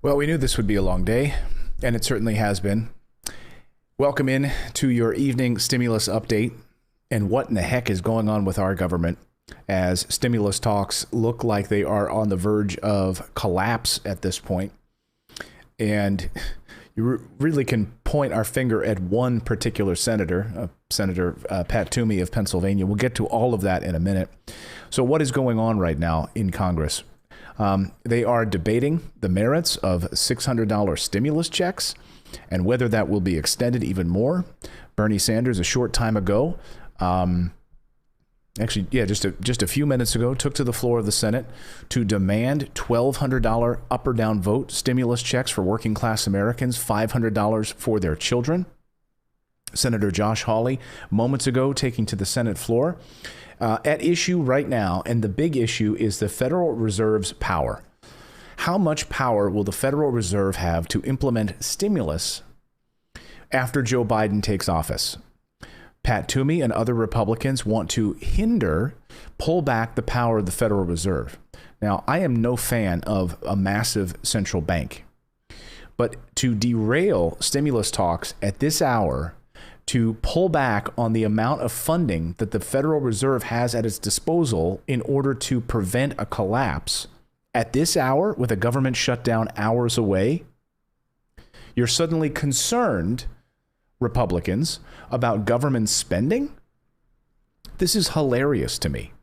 Well, we knew this would be a long day, and it certainly has been. Welcome in to your evening stimulus update and what in the heck is going on with our government as stimulus talks look like they are on the verge of collapse at this point. And you really can point our finger at one particular senator, Senator Pat Toomey of Pennsylvania. We'll get to all of that in a minute. So what is going on right now in Congress? They are debating the merits of $600 stimulus checks and whether that will be extended even more. Bernie Sanders, a short time ago, just a few minutes ago, took to the floor of the Senate to demand $1,200 up or down vote stimulus checks for working class Americans, $500 for their children. Senator Josh Hawley, moments ago, taking to the Senate floor. At issue right now, and the big issue is the Federal Reserve's power. How much power will the Federal Reserve have to implement stimulus after Joe Biden takes office? Pat Toomey and other Republicans want to pull back the power of the Federal Reserve. Now, I am no fan of a massive central bank, but to derail stimulus talks at this hour, to pull back on the amount of funding that the Federal Reserve has at its disposal in order to prevent a collapse at this hour with a government shutdown hours away, you're suddenly concerned, Republicans, about government spending? This is hilarious to me.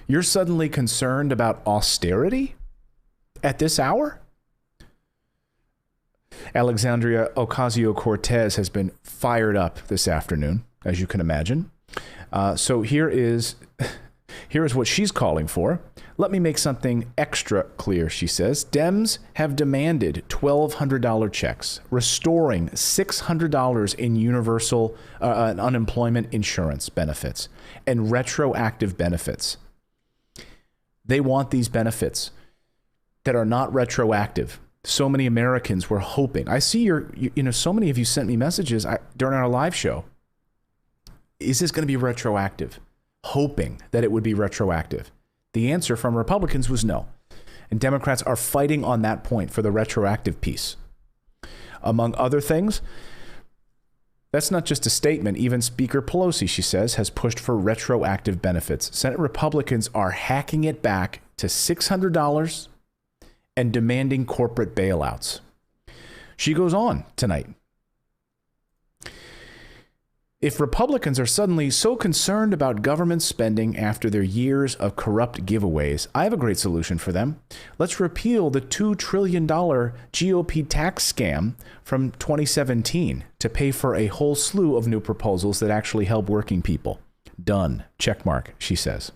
You're suddenly concerned about austerity at this hour? Alexandria Ocasio-Cortez has been fired up this afternoon, as you can imagine. So here is what she's calling for. Let me make something extra clear, she says. Dems have demanded $1,200 checks, restoring $600 in universal unemployment insurance benefits and retroactive benefits. They want these benefits that are not retroactive. So many Americans were hoping. I see so many of you sent me messages during our live show. Is this going to be retroactive? Hoping that it would be retroactive. The answer from Republicans was no. And Democrats are fighting on that point for the retroactive piece. Among other things, that's not just a statement. Even Speaker Pelosi, she says, has pushed for retroactive benefits. Senate Republicans are hacking it back to $600 and demanding corporate bailouts. She goes on tonight. If Republicans are suddenly so concerned about government spending after their years of corrupt giveaways, I have a great solution for them. Let's repeal the $2 trillion GOP tax scam from 2017 to pay for a whole slew of new proposals that actually help working people. Done. Checkmark, she says.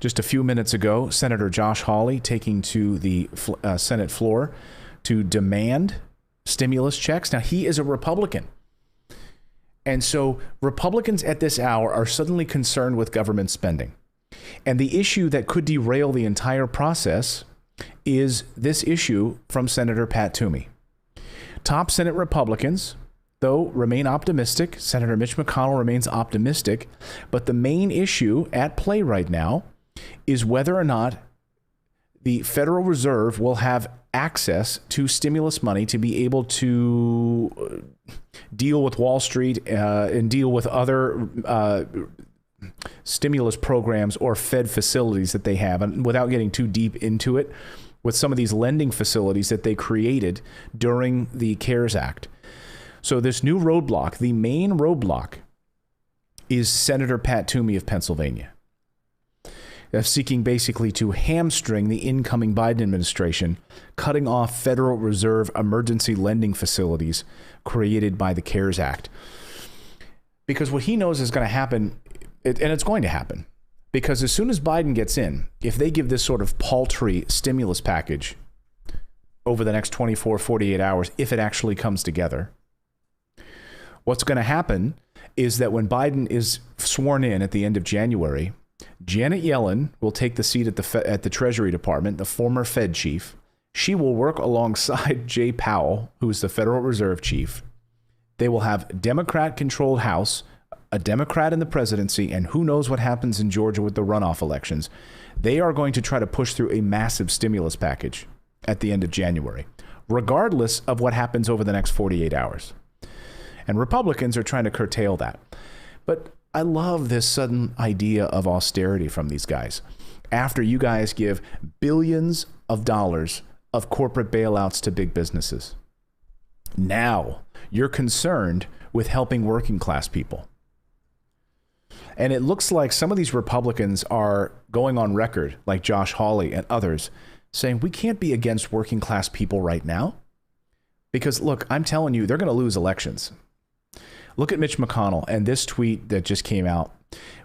Just a few minutes ago, Senator Josh Hawley taking to the Senate floor to demand stimulus checks. Now, he is a Republican. And so Republicans at this hour are suddenly concerned with government spending. And the issue that could derail the entire process is this issue from Senator Pat Toomey. Top Senate Republicans, though, remain optimistic. Senator Mitch McConnell remains optimistic. But the main issue at play right now is whether or not the Federal Reserve will have access to stimulus money to be able to deal with Wall Street and deal with other stimulus programs or Fed facilities that they have. And without getting too deep into it, with some of these lending facilities that they created during the CARES Act. So this new roadblock, the main roadblock, is Senator Pat Toomey of Pennsylvania, seeking basically to hamstring the incoming Biden administration, cutting off Federal Reserve emergency lending facilities created by the CARES Act. Because what he knows is going to happen, and it's going to happen, because as soon as Biden gets in, if they give this sort of paltry stimulus package over the next 24, 48 hours, if it actually comes together, what's going to happen is that when Biden is sworn in at the end of January, Janet Yellen will take the seat at the Treasury Department, the former Fed chief. She will work alongside Jay Powell, who is the Federal Reserve chief. They will have Democrat-controlled House, a Democrat in the presidency, and who knows what happens in Georgia with the runoff elections. They are going to try to push through a massive stimulus package. at the end of January, regardless of what happens over the next 48 hours. And Republicans are trying to curtail that. But I love this sudden idea of austerity from these guys. After you guys give billions of dollars of corporate bailouts to big businesses, now you're concerned with helping working class people. And it looks like some of these Republicans are going on record, like Josh Hawley and others, saying we can't be against working class people right now. Because look, I'm telling you, they're going to lose elections. Look at Mitch McConnell and this tweet that just came out.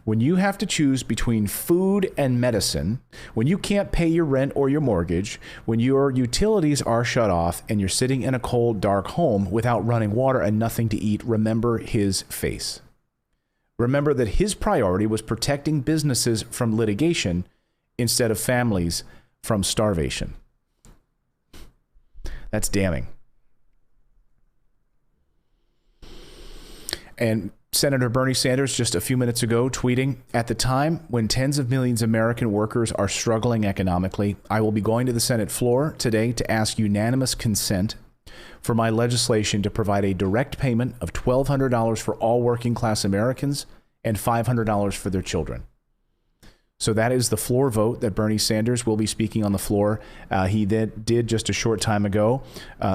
When you have to choose between food and medicine, when you can't pay your rent or your mortgage, when your utilities are shut off and you're sitting in a cold, dark home without running water and nothing to eat, remember his face. Remember that his priority was protecting businesses from litigation instead of families from starvation. That's damning. And Senator Bernie Sanders just a few minutes ago tweeting, at the time when tens of millions of American workers are struggling economically, I will be going to the Senate floor today to ask unanimous consent for my legislation to provide a direct payment of $1,200 for all working class Americans and $500 for their children. So that is the floor vote that Bernie Sanders will be speaking on the floor. He did just a short time ago.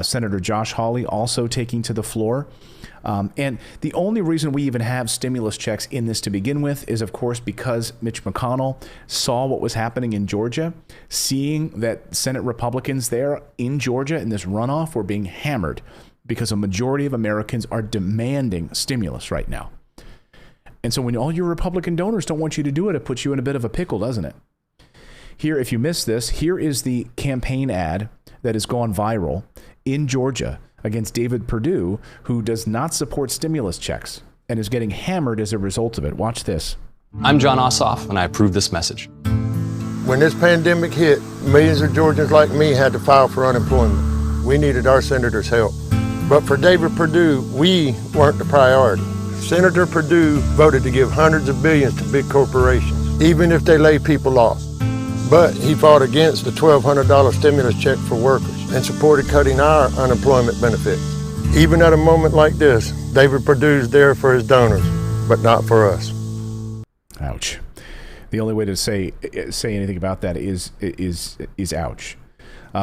Senator Josh Hawley also taking to the floor. And the only reason we even have stimulus checks in this to begin with is, of course, because Mitch McConnell saw what was happening in Georgia, seeing that Senate Republicans there in Georgia in this runoff were being hammered because a majority of Americans are demanding stimulus right now. And so when all your Republican donors don't want you to do it, it puts you in a bit of a pickle, doesn't it? Here, if you missed this, here is the campaign ad that has gone viral in Georgia against David Perdue, who does not support stimulus checks and is getting hammered as a result of it. Watch this. I'm John Ossoff, and I approve this message. When this pandemic hit, millions of Georgians like me had to file for unemployment. We needed our senator's help. But for David Perdue, we weren't the priority. Senator Perdue voted to give hundreds of billions to big corporations, even if they lay people off. But he fought against the $1,200 stimulus check for workers and supported cutting our unemployment benefits. Even at a moment like this, David Perdue's there for his donors, but not for us. Ouch. The only way to say anything about that is ouch.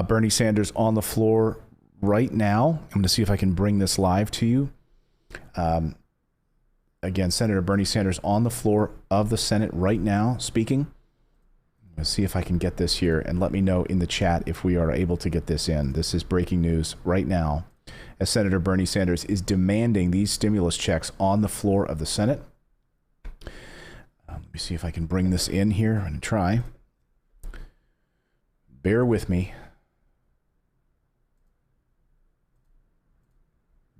Bernie Sanders on the floor right now. I'm going to see if I can bring this live to you. Again, Senator Bernie Sanders on the floor of the Senate right now speaking. Let's see if I can get this here, and let me know in the chat if we are able to get this in. This is breaking news right now as Senator Bernie Sanders is demanding these stimulus checks on the floor of the Senate. Let me see if I can bring this in here. I'm going to try. Bear with me.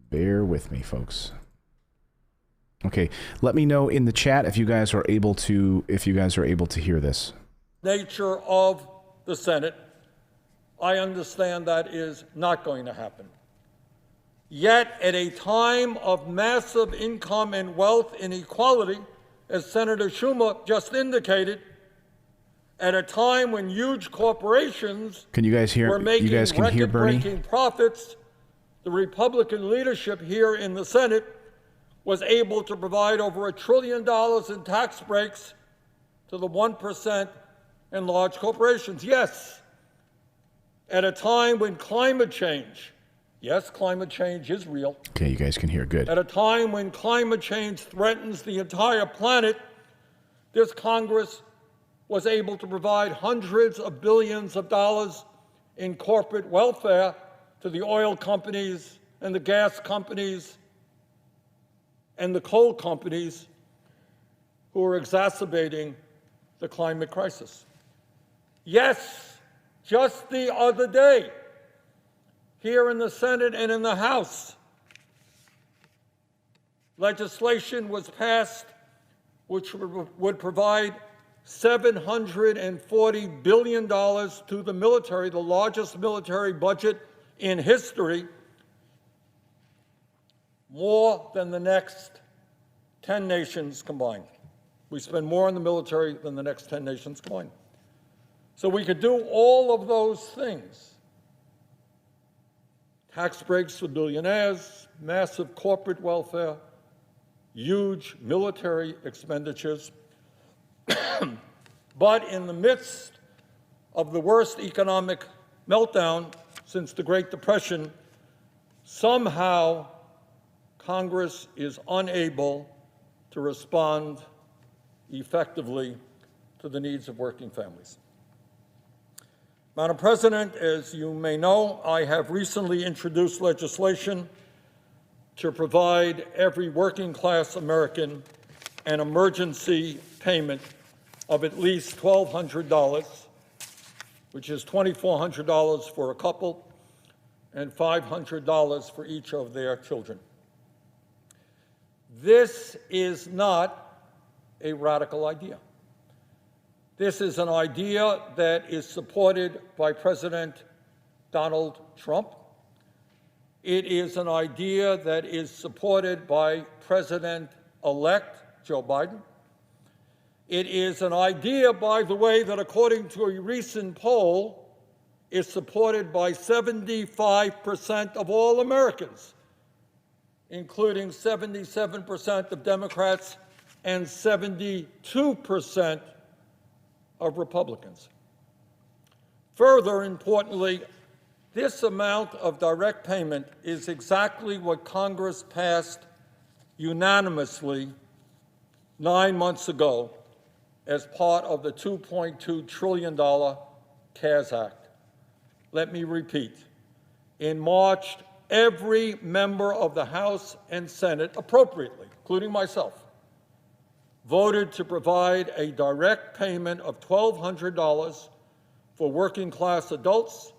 Bear with me, folks. Okay, let me know in the chat if you guys are able to hear this. Nature of the Senate, I understand that is not going to happen. Yet at a time of massive income and wealth inequality, as Senator Schumer just indicated, at a time when huge corporations can you guys hear? were making you guys can hear Bernie? record-breaking profits, the Republican leadership here in the Senate was able to provide over $1 trillion in tax breaks to the 1% and large corporations. Yes, at a time when climate change, yes, climate change is real. Okay, you guys can hear. Good. At a time when climate change threatens the entire planet, this Congress was able to provide hundreds of billions of dollars in corporate welfare to the oil companies and the gas companies and the coal companies who are exacerbating the climate crisis. Yes, just the other day, here in the Senate and in the House, legislation was passed which would provide $740 billion to the military, the largest military budget in history, more than the next 10 nations combined. We spend more on the military than the next 10 nations combined. So we could do all of those things tax breaks for billionaires, massive corporate welfare, huge military expenditures. But in the midst of the worst economic meltdown since the Great Depression, somehow Congress is unable to respond effectively to the needs of working families. Madam President, as you may know, I have recently introduced legislation to provide every working-class American an emergency payment of at least $1,200, which is $2,400 for a couple and $500 for each of their children. This is not a radical idea. This is an idea that is supported by President Donald Trump. It is an idea that is supported by President-elect Joe Biden. It is an idea, by the way, that according to a recent poll is supported by 75% of all Americans, including 77% of Democrats and 72% of Republicans. Further importantly, this amount of direct payment is exactly what Congress passed unanimously 9 months ago as part of the $2.2 trillion CARES Act. Let me repeat. In March, every member of the House and Senate, appropriately, including myself, voted to provide a direct payment of $1,200 for working-class adults,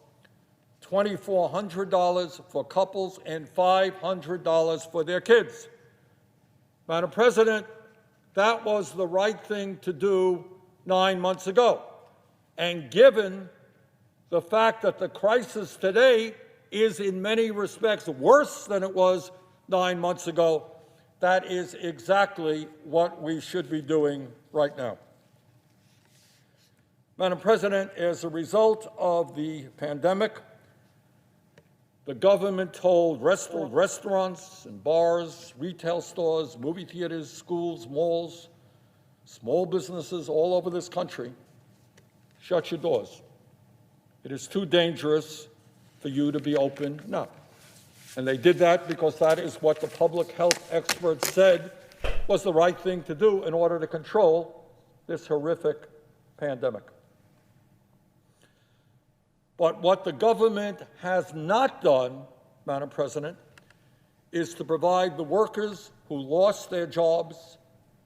$2,400 for couples, and $500 for their kids. Madam President, that was the right thing to do 9 months ago. And given the fact that the crisis today is in many respects worse than it was 9 months ago, that is exactly what we should be doing right now. Madam President, as a result of the pandemic, the government told restaurants and bars, retail stores, movie theaters, schools, malls, small businesses all over this country, shut your doors. It is too dangerous for you to be open now. And they did that because that is what the public health experts said was the right thing to do in order to control this horrific pandemic. But what the government has not done, Madam President, is to provide the workers who lost their jobs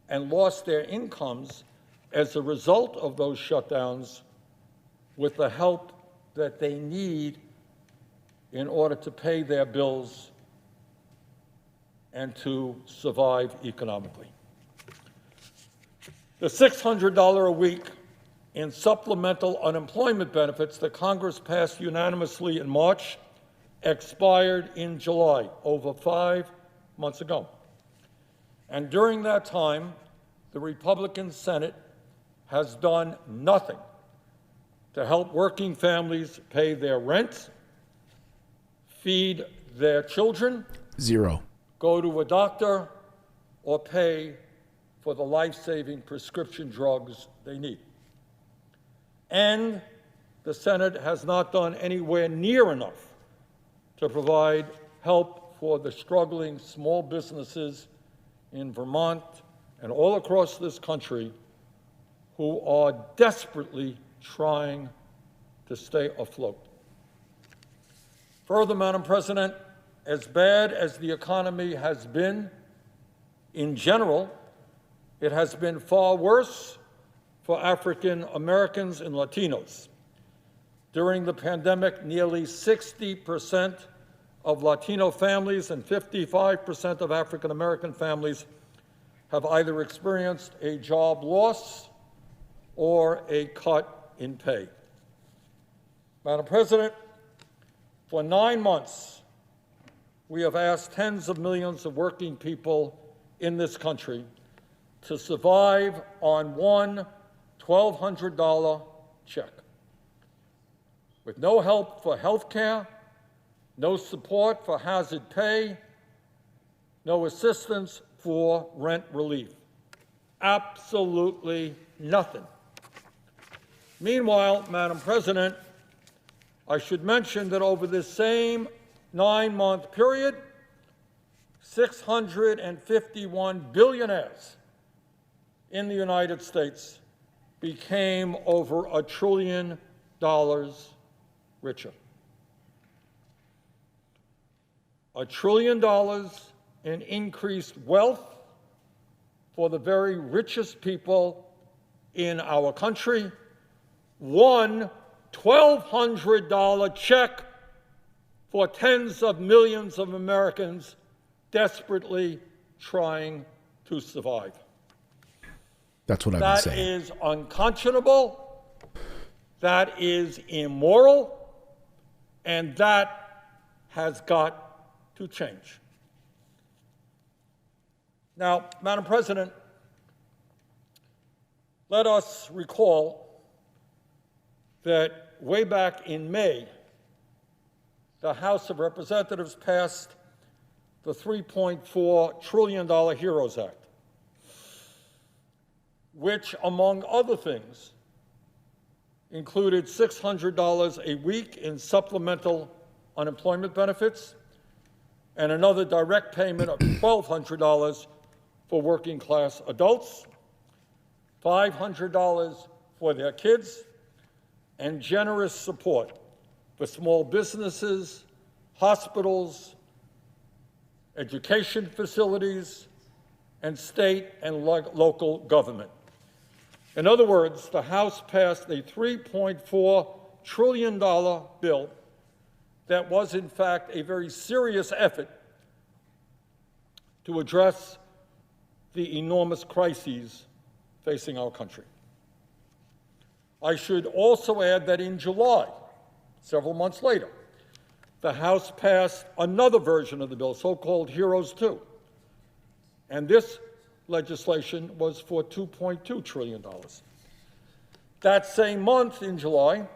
and lost their incomes as a result of those shutdowns with the help that they need in order to pay their bills and to survive economically. The $600 a week in supplemental unemployment benefits that Congress passed unanimously in March expired in July, over 5 months ago. And during that time, the Republican Senate has done nothing to help working families pay their rent, feed their children, Zero. go to a doctor, or pay for the life-saving prescription drugs they need. And the Senate has not done anywhere near enough to provide help for the struggling small businesses in Vermont and all across this country who are desperately trying to stay afloat. Further, Madam President, as bad as the economy has been in general, it has been far worse for African Americans and Latinos. During the pandemic, nearly 60% of Latino families and 55% of African American families have either experienced a job loss or a cut in pay. Madam President, for 9 months, we have asked tens of millions of working people in this country to survive on one $1,200 check, with no help for health care no support for hazard pay, no assistance for rent relief. Absolutely nothing. Meanwhile, Madam President, I should mention that over this same 9-month period, 651 billionaires in the United States became over $1 trillion richer. $1 trillion in increased wealth for the very richest people in our country. One $1,200 check for tens of millions of Americans desperately trying to survive. That's what I've been saying. That is unconscionable, that is immoral, and that has got to change. Now, Madam President, let us recall that way back in May, the House of Representatives passed the $3.4 trillion HEROES Act, which, among other things, included $600 a week in supplemental unemployment benefits and another direct payment of $1,200 for working-class adults, $500 for their kids, and generous support for small businesses, hospitals, education facilities, and state and local government. In other words, the House passed a $3.4 trillion bill that was, in fact, a very serious effort to address the enormous crises facing our country. I should also add that in July, several months later, the House passed another version of the bill, so-called HEROES 2. And this legislation was for $2.2 trillion. That same month, in July,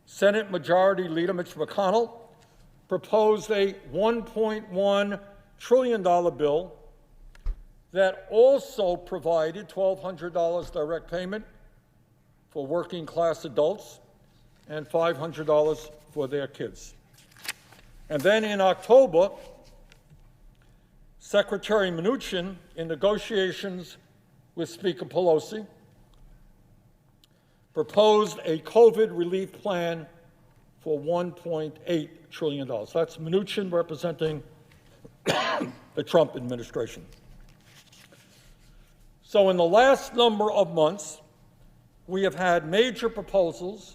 Senate Majority Leader Mitch McConnell proposed a $1.1 trillion bill that also provided $1,200 direct payment for working-class adults and $500 for their kids. And then in October, Secretary Mnuchin, in negotiations with Speaker Pelosi, proposed a COVID relief plan for $1.8 trillion. That's Mnuchin representing the Trump administration. So in the last number of months, we have had major proposals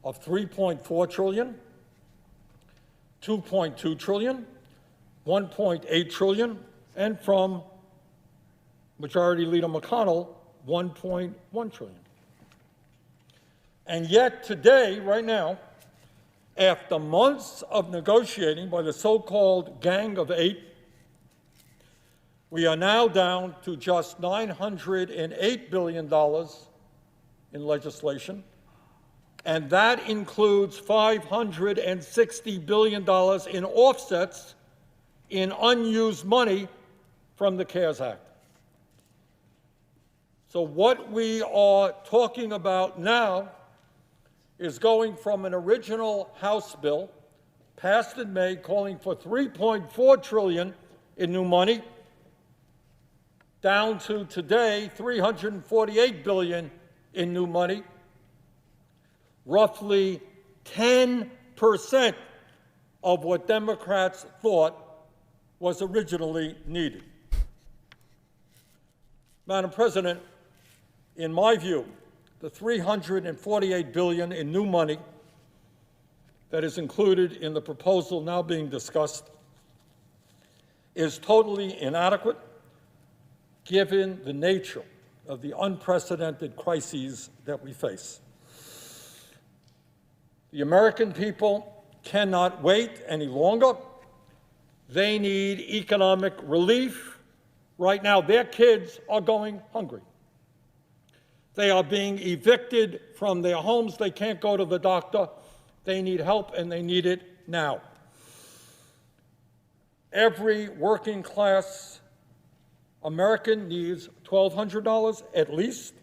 of $3.4 trillion, $2.2 trillion, $1.8 trillion, and from Majority Leader McConnell, $1.1 trillion. And yet today, right now, after months of negotiating by the so-called Gang of Eight, we are now down to just $908 billion in legislation, and that includes $560 billion in offsets in unused money from the CARES Act. So what we are talking about now is going from an original House bill passed in May calling for $3.4 trillion in new money down to today $348 billion in new money, roughly 10% of what Democrats thought was originally needed. Madam President, in my view, the $348 billion in new money that is included in the proposal now being discussed is totally inadequate given the nature of the unprecedented crises that we face. The American people cannot wait any longer. They need economic relief. Right now, their kids are going hungry. They are being evicted from their homes. They can't go to the doctor. They need help, and they need it now. every working class American needs $1,200 at least,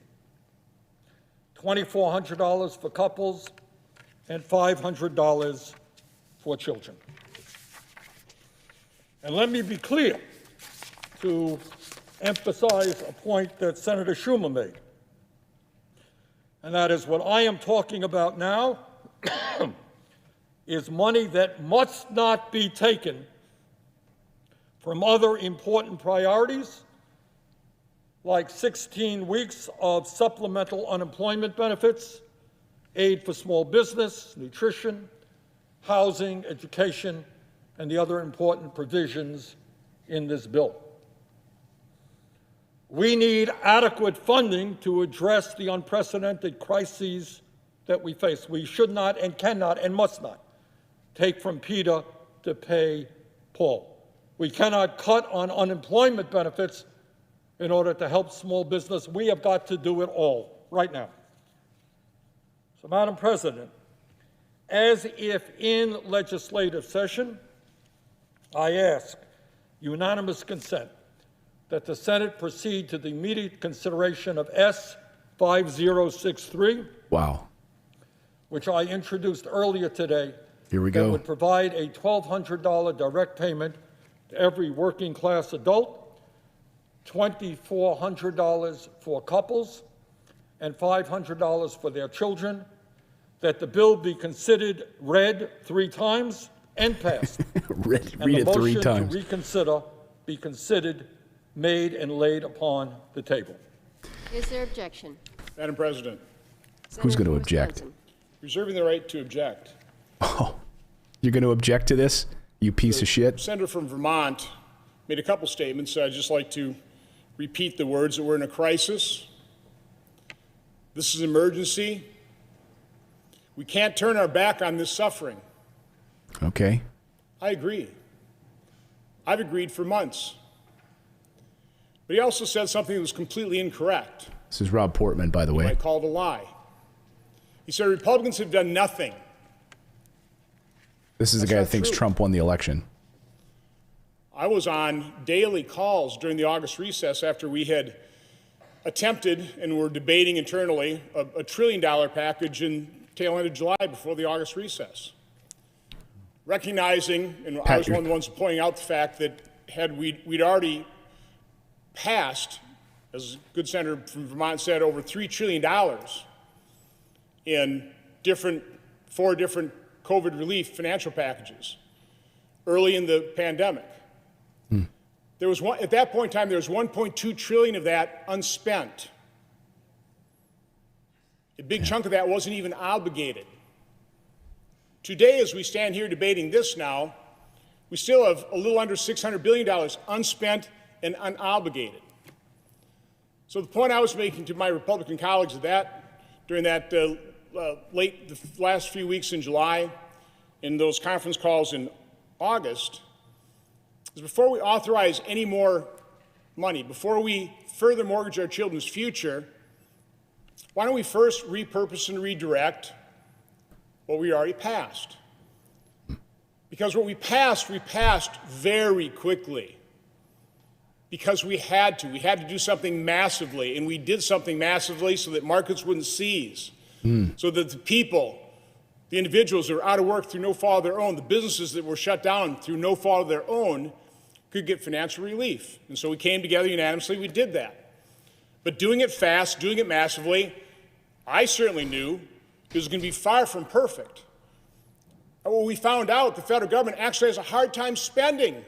$2,400 for couples, and $500 for children. And let me be clear to emphasize a point that Senator Schumer made, and that is what I am talking about now is money that must not be taken from other important priorities, like 16 weeks of supplemental unemployment benefits, aid for small business, nutrition, housing, education, and the other important provisions in this bill. We need adequate funding to address the unprecedented crises that we face. We should not and cannot and must not take from Peter to pay Paul. We cannot cut on unemployment benefits in order to help small business. We have got to do it all right now. So, Madam President, as if in legislative session, I ask unanimous consent that the Senate proceed to the immediate consideration of S 5063. Wow. Which I introduced earlier today. Here we that go. would provide a $1,200 direct payment to every working class adult, $2,400 for couples, and $500 for their children, that the bill be considered read 3 times and passed. Read it 3 times. And the motion to reconsider be considered, made, and laid upon the table. Is there objection? Madam President, Who's going to Senator object? Wisconsin. reserving the right to object. Oh, you're going to object to this, you piece of shit? Senator from Vermont made a couple statements. I'd just like to repeat the words that we're in a crisis. This is an emergency. We can't turn our back on this suffering. Okay. I agree. I've agreed for months. But he also said something that was completely incorrect. This is Rob Portman, by the way. I called a lie. He said Republicans have done nothing. This is the That's guy that not thinks true. Trump won the election. I was on daily calls during the August recess after we had attempted and were debating internally a $1 trillion package in tail end of July before the August recess. Recognizing, and I was one of the ones pointing out the fact that we'd already passed, as a good senator from Vermont said, over $3 trillion in 4 different COVID relief financial packages early in the pandemic. There was at that point in time, there was $1.2 trillion of that unspent. A big chunk of that wasn't even obligated. Today, as we stand here debating this now, we still have a little under $600 billion unspent and unobligated. So the point I was making to my Republican colleagues during that the last few weeks in July, in those conference calls in August, is before we authorize any more money, before we further mortgage our children's future, why don't we first repurpose and redirect what we already passed? Because what we passed very quickly. Because we had to. We had to do something massively, and we did something massively so that markets wouldn't seize, so that the people, the individuals that are out of work through no fault of their own, the businesses that were shut down through no fault of their own, could get financial relief. And so we came together unanimously, we did that. But doing it fast, doing it massively, I certainly knew it was going to be far from perfect. And when we found out the federal government actually has a hard time spending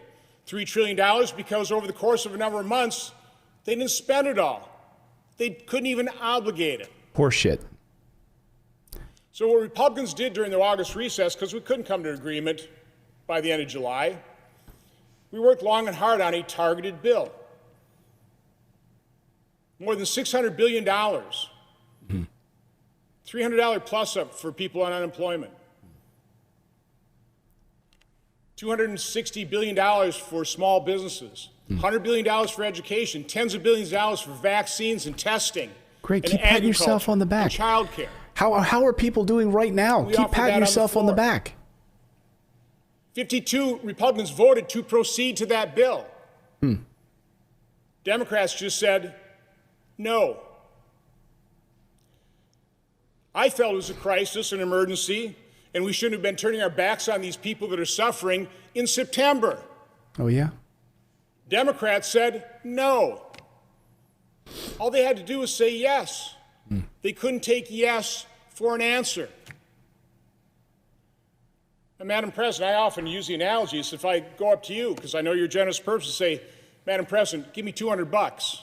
$3 trillion because over the course of a number of months, they didn't spend it all. They couldn't even obligate it. Horse shit. So what Republicans did during the August recess, because we couldn't come to an agreement by the end of July, we worked long and hard on a targeted bill. More than $600 billion. $300 plus up for people on unemployment. $260 billion for small businesses. $100 billion for education. Tens of billions of dollars for vaccines and testing. Great. And Keep patting yourself on the back. And child care. How are people doing right now? Keep patting yourself on the back. 52 Republicans voted to proceed to that bill. Democrats just said no. I felt it was a crisis, an emergency, and we shouldn't have been turning our backs on these people that are suffering in September. Oh, yeah? Democrats said no. All they had to do was say yes. They couldn't take yes for an answer. And Madam President, I often use the analogy is if I go up to you, because I know you're a generous person, say, Madam President, give me $200.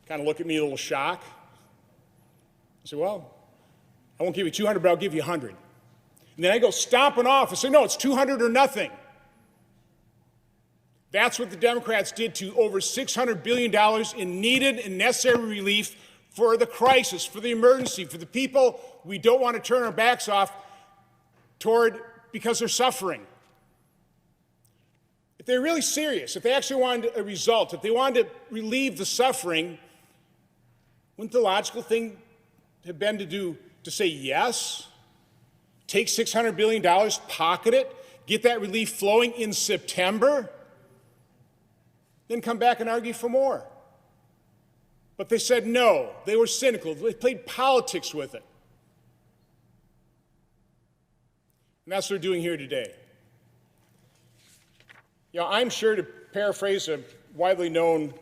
Kind of look at me a little shock. I say, well, I won't give you 200, but I'll give you 100. And then I go stomping off and say, no, it's 200 or nothing. That's what the Democrats did to over $600 billion in needed and necessary relief for the crisis, for the emergency, for the people we don't want to turn our backs off toward because they're suffering. If they're really serious, if they actually wanted a result, if they wanted to relieve the suffering, wouldn't the logical thing have been to say yes, take $600 billion, pocket it, get that relief flowing in September, then come back and argue for more? But they said no. They were cynical. They played politics with it. And that's what they're doing here today. You know, I'm sure, to paraphrase a widely known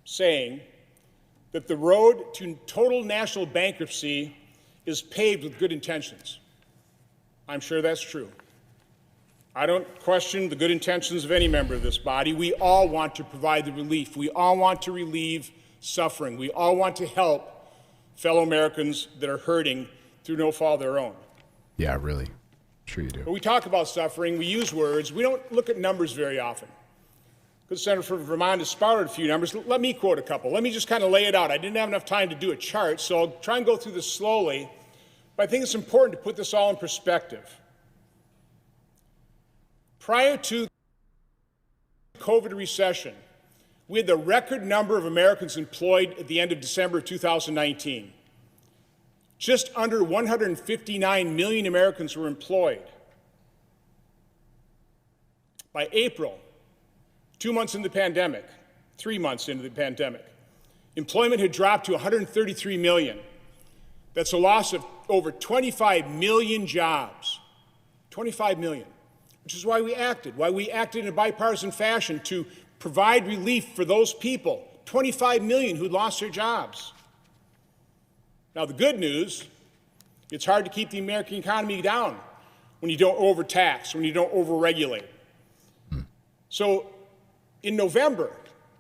saying, that the road to total national bankruptcy is paved with good intentions. I'm sure that's true. I don't question the good intentions of any member of this body. We all want to provide the relief. We all want to relieve suffering. We all want to help fellow Americans that are hurting through no fault of their own. Yeah, really. Sure you do. When we talk about suffering, we use words. We don't look at numbers very often. The Senator from Vermont has spouted a few numbers. Let me quote a couple. Let me just kind of lay it out. I didn't have enough time to do a chart, so I'll try and go through this slowly. But I think it's important to put this all in perspective. Prior to the COVID recession, we had the record number of Americans employed at the end of December 2019. Just under 159 million Americans were employed. By April, 2 months into the pandemic, 3 months into the pandemic, employment had dropped to 133 million. That's a loss of over 25 million jobs. 25 million. Which is why we acted in a bipartisan fashion to provide relief for those people, 25 million who lost their jobs. Now, the good news, it's hard to keep the American economy down when you don't overtax, when you don't overregulate. So in November,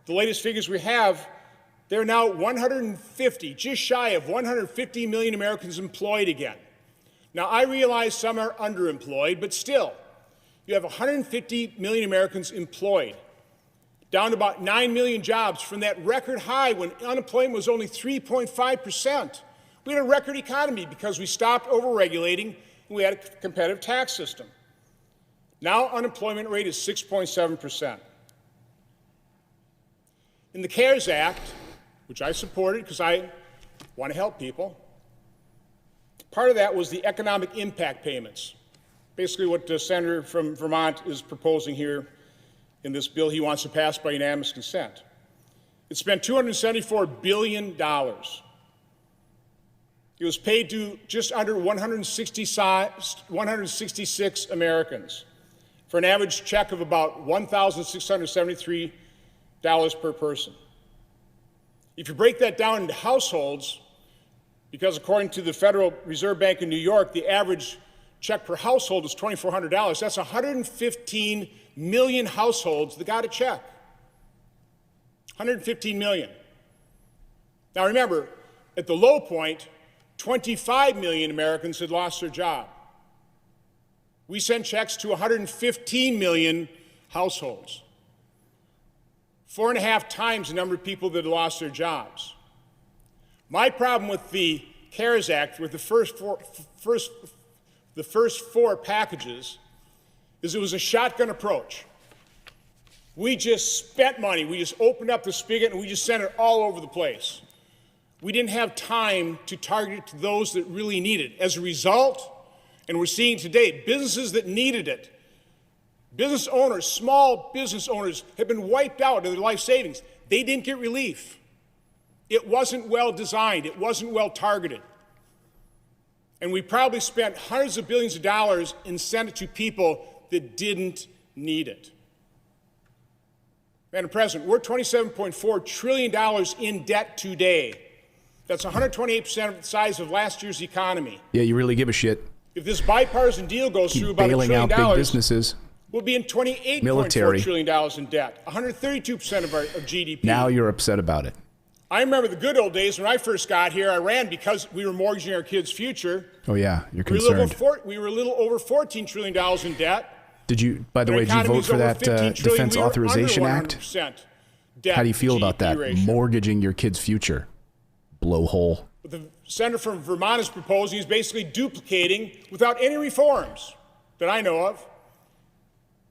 the latest figures we have, there are now 150, just shy of 150 million Americans employed again. Now, I realize some are underemployed, but still, you have 150 million Americans employed, down to about 9 million jobs from that record high when unemployment was only 3.5%. We had a record economy because we stopped overregulating and we had a competitive tax system. Now unemployment rate is 6.7%. In the CARES Act, which I supported because I want to help people, part of that was the economic impact payments. Basically what the senator from Vermont is proposing here in this bill he wants to pass by unanimous consent. It spent $274 billion. It was paid to just under 166 Americans for an average check of about $1,673 per person. If you break that down into households, because according to the Federal Reserve Bank in New York, the average check per household is $2,400. That's 115 million households that got a check. 115 million. Now remember, at the low point, 25 million Americans had lost their job. We sent checks to 115 million households. 4.5 times the number of people that had lost their jobs. My problem with the CARES Act, with the first four packages, is it was a shotgun approach. We just spent money. We just opened up the spigot and we just sent it all over the place. We didn't have time to target it to those that really need it. As a result, and we're seeing today, businesses that needed it Business owners, small business owners, have been wiped out of their life savings. They didn't get relief. It wasn't well designed. It wasn't well targeted. And we probably spent hundreds of billions of dollars and sent it to people that didn't need it. Madam President, we're $27.4 trillion in debt today. That's 128% of the size of last year's economy. Yeah, you really give a shit. If this bipartisan deal goes through, Keep about $1 bailing trillion, out big businesses. we'll be in $28.4 Military. trillion in debt, 132% of our GDP. Now you're upset about it. I remember the good old days when I first got here. I ran because we were mortgaging our kids' future. Oh, yeah, you're We concerned. were a little over $14 trillion in debt. Did you, by the Our way, did you economy vote was for over that 15 trillion. Defense We were Authorization under Act? 100% debt How do you feel to about that? GDP ratio. Mortgaging your kid's future. Blowhole. What the senator from Vermont is proposing is basically duplicating, without any reforms that I know of,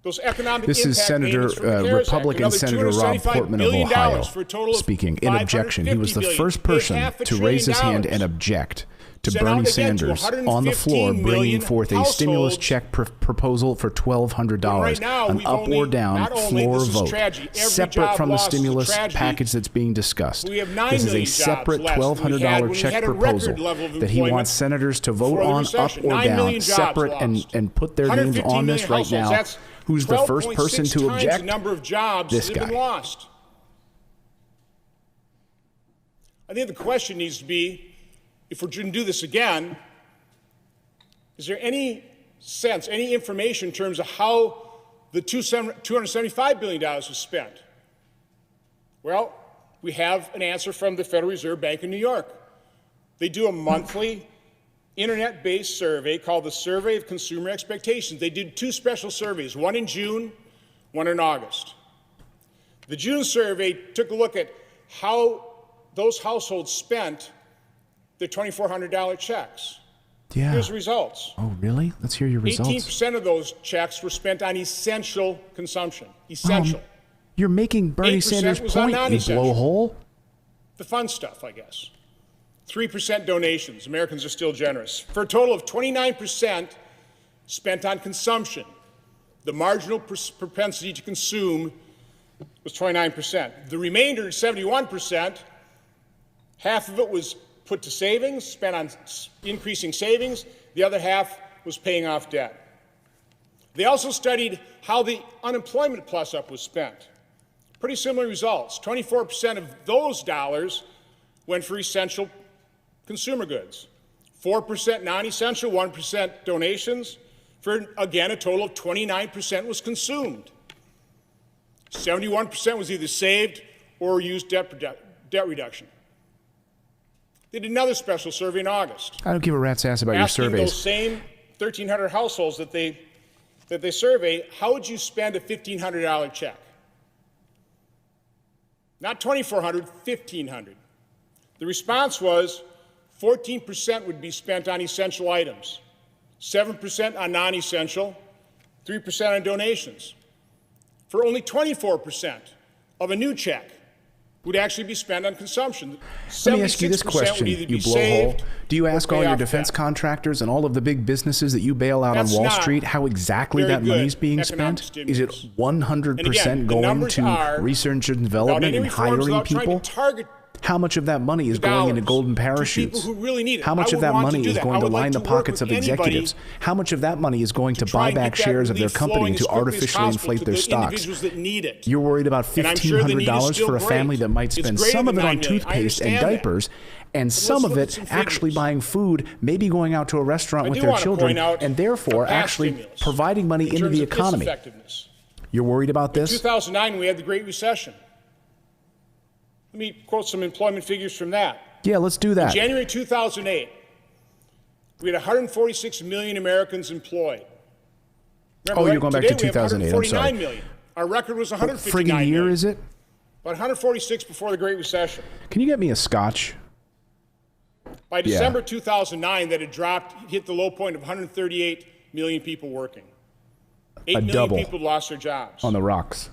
those economic This is impact Senator, payments from the CARES Act, Republican another Senator Rob $275 Portman of billion Ohio, for a total of speaking in objection. He was the $550 first billion. person $500 to raise his hand billion. and object to Sent out Bernie again to Sanders on the floor 115 bringing million forth a stimulus households. check proposal for $1,200, Right now, an we've up only- or down not only- floor this is vote, tragedy. Every separate job from the lost is a stimulus tragedy. package that's being discussed. We have 9 This is a million jobs separate less than we had $1,200 when we check had a proposal record level of that he employment wants senators to vote before the on, recession. up or 9 down, million jobs separate, lost. and put their names 115 on this million right households. now. That's Who's the first person 12.6 to times object? the number of jobs This that have been guy. lost. I think the question needs to be, if we're going to do this again, is there any sense, any information in terms of how the $275 billion was spent? Well, we have an answer from the Federal Reserve Bank of New York. They do a monthly internet-based survey called the Survey of Consumer Expectations. They did 2 special surveys, one in June, one in August. The June survey took a look at how those households spent their $2,400 checks. Yeah. Here's the results. Oh, really? Let's hear your results. 18% of those checks were spent on essential consumption. Essential. You're making Bernie 8% Sanders' was on point, you non-essential. blowhole. The fun stuff, I guess. 3% donations. Americans are still generous. For a total of 29% spent on consumption. The marginal propensity to consume was 29%. The remainder, 71%, half of it was put to savings, spent on increasing savings. The other half was paying off debt. They also studied how the unemployment plus-up was spent. Pretty similar results. 24% of those dollars went for essential consumer goods. 4% non-essential, 1% donations. For, again, a total of 29% was consumed. 71% was either saved or used debt reduction. They did another special survey in August. I don't give a rat's ass about your Asking surveys. those same 1,300 households that they survey, how would you spend a $1,500 check? Not $2,400, $1,500. The response was 14% would be spent on essential items, 7% on non-essential, 3% on donations. For only 24% of a new check would actually be spent on consumption. Let me ask you this 76% question, would either you be blowhole. saved Do you or ask pay all your off defense debt. contractors and all of the big businesses that you bail out on That's Wall not Street how exactly very that money is good being economic spent? Is it stimulus. 100% And again, the going numbers to are, research and without development any and reforms, hiring without trying people? to target How much of that money is going into dollars golden to parachutes? people who really need it. How much I of would that want to money do is that. going I to would like line to the work pockets with of executives? anybody How much of that money is going to try buy and get back that shares of their relief company flowing to as quickly as artificially possible inflate to their the stocks? individuals that need it. You're worried about And I'm sure the need is $1,500 still for a family great. that might It's spend greater some of than it on 9 million. I toothpaste and understand that. diapers, and let's some of look at it some actually figures. buying food, maybe going out to a restaurant I with do their want to children, point out and therefore a past actually stimulus providing money in into terms the of its economy. effectiveness. You're worried about In this? 2009, we had the Great Recession. Let me quote some employment figures from that. Yeah, let's do that. January 2008, we had 146 million Americans employed. Remember, Oh, you're going back today to 2008, I'm sorry. We have 149 million. Our record was What 159 friggin' year million. is it? About 146 before the Great Recession. Can you get me a scotch? By December 2009, that had dropped, hit the low point of 138 million people working. 8 million double people lost their jobs. On the rocks.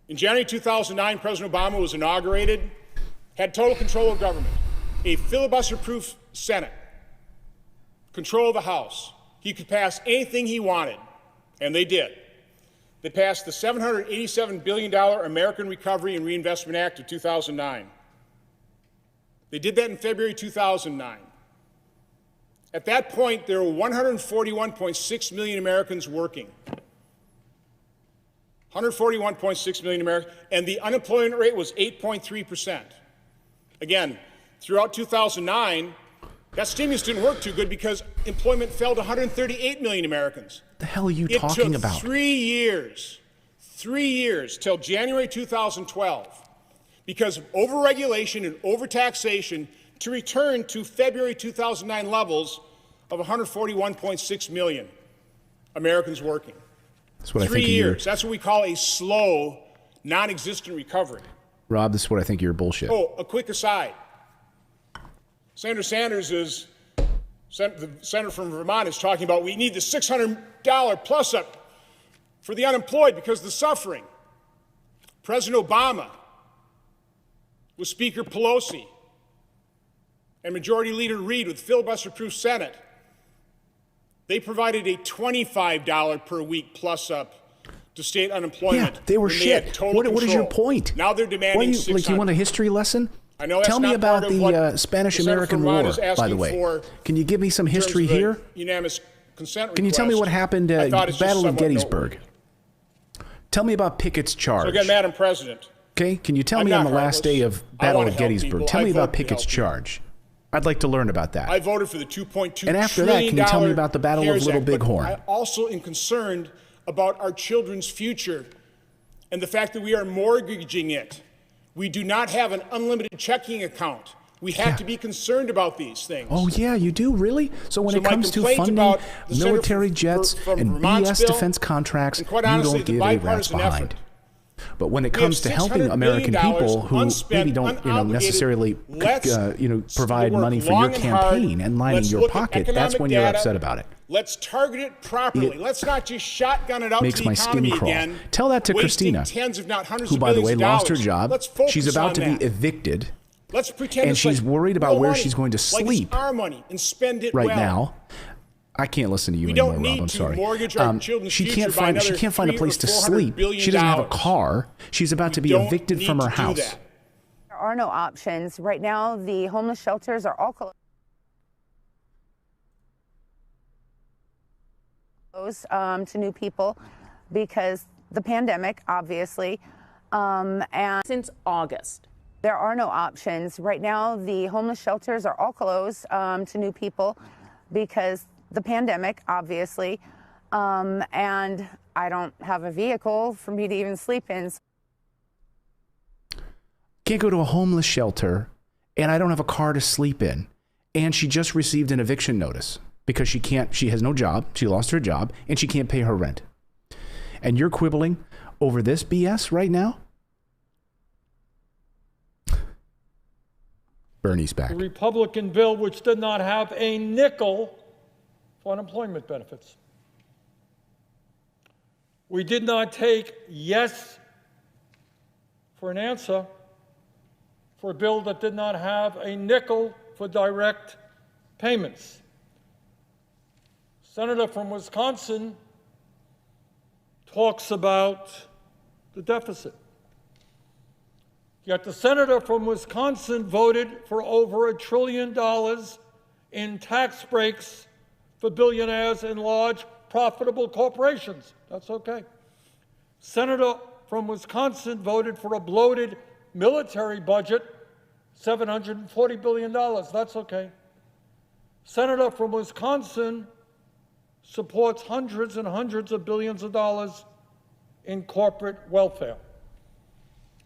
In January 2009, President Obama was inaugurated, had total control of government, a filibuster-proof Senate, control of the House. He could pass anything he wanted, and they did. They passed the $787 billion American Recovery and Reinvestment Act of 2009. They did that in February 2009. At that point, there were 141.6 million Americans working. 141.6 million Americans, and the unemployment rate was 8.3%. Again, throughout 2009, that stimulus didn't work too good because employment fell to 138 million Americans. The hell are you talking about? It took 3 years till January 2012, because of overregulation and overtaxation, to return to February 2009 levels of 141.6 million Americans working. That's what 3 I think years. That's what we call a slow, non-existent recovery. Rob, this is what I think you're bullshit. Oh, a quick aside. Senator Sanders is, the senator from Vermont is talking about we need the $600 plus up for the unemployed because of the suffering. President Obama, with Speaker Pelosi and Majority Leader Reid with filibuster-proof Senate, they provided a $25 per week plus up to state unemployment. Yeah, they were shit. What is your point? Now they're demanding $600. Like, you want a history lesson? I know that's Tell me not about part of the what Spanish-American Senator War, Vermont is by the asking way. for Can you give me some in terms history of a here? Unanimous consent Can you tell me request. what happened at I thought it's just Battle of somewhat Gettysburg? noteworthy. Tell me about Pickett's charge. So again, Madam President. Okay, can you tell I'm me on not the last day heartless. of I Battle wanna of help Gettysburg? people. Tell me I about vote to Pickett's help people. charge. I'd like to learn about that. I voted for the $2.2 And after that, can you tell me about the Battle of CARES Little Act, but Bighorn? I also am concerned about our children's future and the fact that we are mortgaging it. We do not have an unlimited checking account. We have to be concerned about these things. Oh, yeah, you do? Really? So when it my comes to complaint funding about the Senator military jets from and Vermont's BS bill, defense contracts, and quite you honestly, don't the give a rat's bipartisan behind. effort. But when it We have comes to helping $600 American billion people who unspent, maybe don't necessarily Let's provide work money for your long and hard. campaign and lining Let's your look at pocket, that's economic when you're data. upset about it. Let's target it properly. It Let's not just shotgun it out makes to my the skin economy crawl. again. Tell that to wasting Christina, tens, if not hundreds who, of by the way, billions of lost her dollars. job. Let's focus She's about on to that. be evicted. Let's pretend and it's she's like worried about real where money, she's going to like sleep. it's our money, and spend it Right well. now. I can't listen to you We anymore, don't need Rob. I'm to sorry. mortgage our children's she future can't by find she another can't find a $300 place to or $400 sleep. billion. She doesn't have a car. She's about to be Don't evicted need from her to do house. that. There are no options. Right now, the homeless shelters are all closed to new people because the pandemic, obviously, and since August. there are no options. Right now, the homeless shelters are all closed to new people because the pandemic, obviously, and I don't have a vehicle for me to even sleep in. Can't go to a homeless shelter, and I don't have a car to sleep in. And she just received an eviction notice because she has no job. She lost her job, and she can't pay her rent. And you're quibbling over this BS right now? Bernie's back. The Republican bill, which did not have a nickel for unemployment benefits. We did not take yes for an answer for a bill that did not have a nickel for direct payments. Senator from Wisconsin talks about the deficit. Yet the senator from Wisconsin voted for over $1 trillion in tax breaks for billionaires and large profitable corporations. That's okay. Senator from Wisconsin voted for a bloated military budget, $740 billion. That's okay. Senator from Wisconsin supports hundreds and hundreds of billions of dollars in corporate welfare.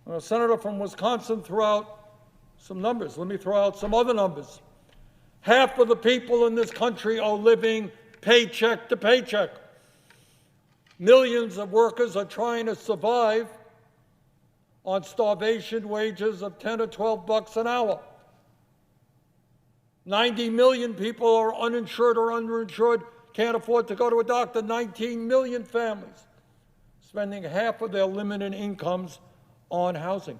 A senator from Wisconsin threw out some numbers. Let me throw out some other numbers. Half of the people in this country are living paycheck to paycheck. Millions of workers are trying to survive on starvation wages of 10 or 12 bucks an hour. 90 million people are uninsured or underinsured, can't afford to go to a doctor. 19 million families spending half of their limited incomes on housing.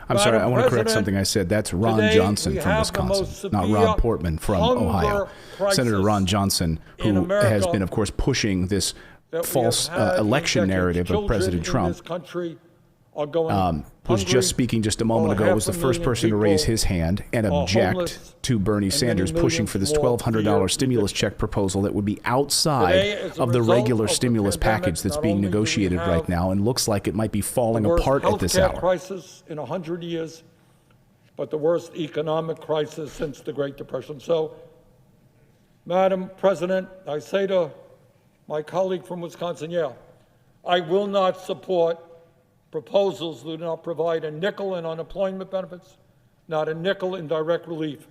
I'm sorry, I want to correct President, something I said. That's Ron today Johnson we from have the most Wisconsin, not severe Rob Portman from hunger Ohio. crisis Senator Ron Johnson, in who has America been, of course, pushing this that false we have had election in decades. narrative of Children President in Trump. this country are going who's hungry, just speaking just a moment while ago, was the first 500,000 person to raise people his hand and are object homeless, to Bernie and Sanders many pushing for this millions more $1,200 fear stimulus check proposal that would be outside Today, as a of the result regular of the stimulus pandemic, package that's not being only do we negotiated right have now and looks like it might be falling the worst apart at this healthcare hour. crisis in 100 years, but the worst economic crisis since the Great Depression. So, Madam President, I say to my colleague from Wisconsin, yeah, I will not support proposals that do not provide a nickel in unemployment benefits, not a nickel in direct relief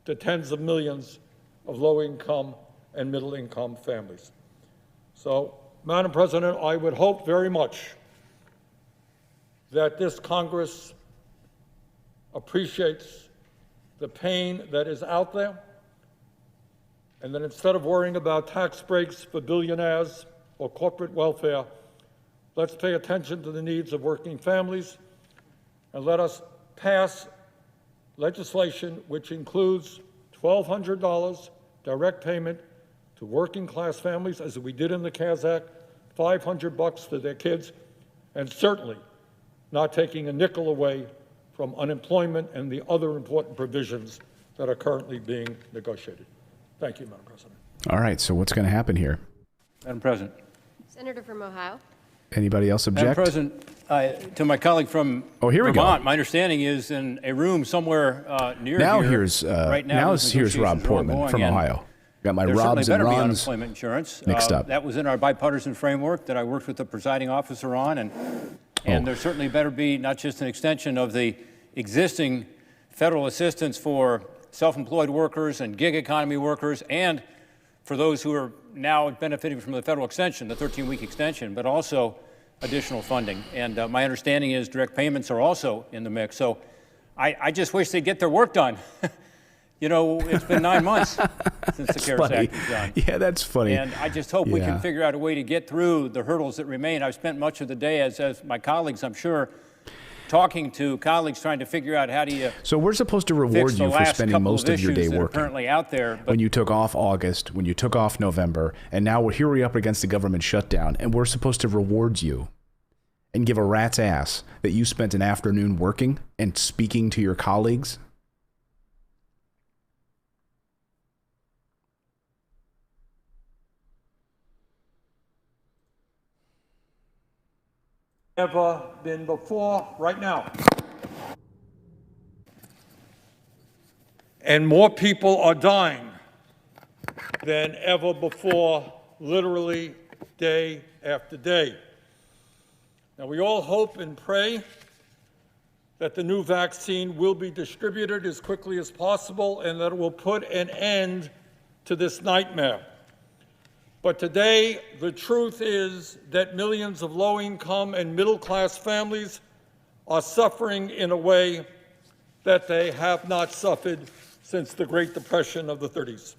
to tens of millions of low-income and middle-income families. So, Madam President, I would hope very much that this Congress appreciates the pain that is out there, and that instead of worrying about tax breaks for billionaires or corporate welfare, let's pay attention to the needs of working families, and let us pass legislation which includes $1,200 direct payment to working-class families, as we did in the CARES Act, $500 to their kids, and certainly not taking a nickel away from unemployment and the other important provisions that are currently being negotiated. Thank you, Madam President. All right, so what's going to happen here? Madam President. Senator from Ohio. Anybody else object? Madam President, to my colleague from here we Vermont, go. my understanding is in a room somewhere near Now here. here's right now here's Rob Portman from Ohio. Got my there Robs and certainly better be Rons unemployment insurance. mixed up. That was in our bipartisan framework that I worked with the presiding officer on, and there certainly better be not just an extension of the existing federal assistance for self-employed workers and gig economy workers, and for those who are now benefiting from the federal extension, the 13-week extension, but also additional funding. And my understanding is direct payments are also in the mix. So I just wish they'd get their work done. You know, it's been 9 months since the CARES Act was done. Yeah, that's funny. And I just hope we can figure out a way to get through the hurdles that remain. I've spent much of the day, as my colleagues, I'm sure, talking to colleagues trying to figure out how do you So we're supposed to reward you for spending most of your day working. Currently out there, when you took off August, when you took off November, and now we're up against the government shutdown, and we're supposed to reward you and give a rat's ass that you spent an afternoon working and speaking to your colleagues. Ever been before, right now. And more people are dying than ever before, literally day after day. Now, we all hope and pray that the new vaccine will be distributed as quickly as possible and that it will put an end to this nightmare. But today, the truth is that millions of low-income and middle-class families are suffering in a way that they have not suffered since the Great Depression of the 30s.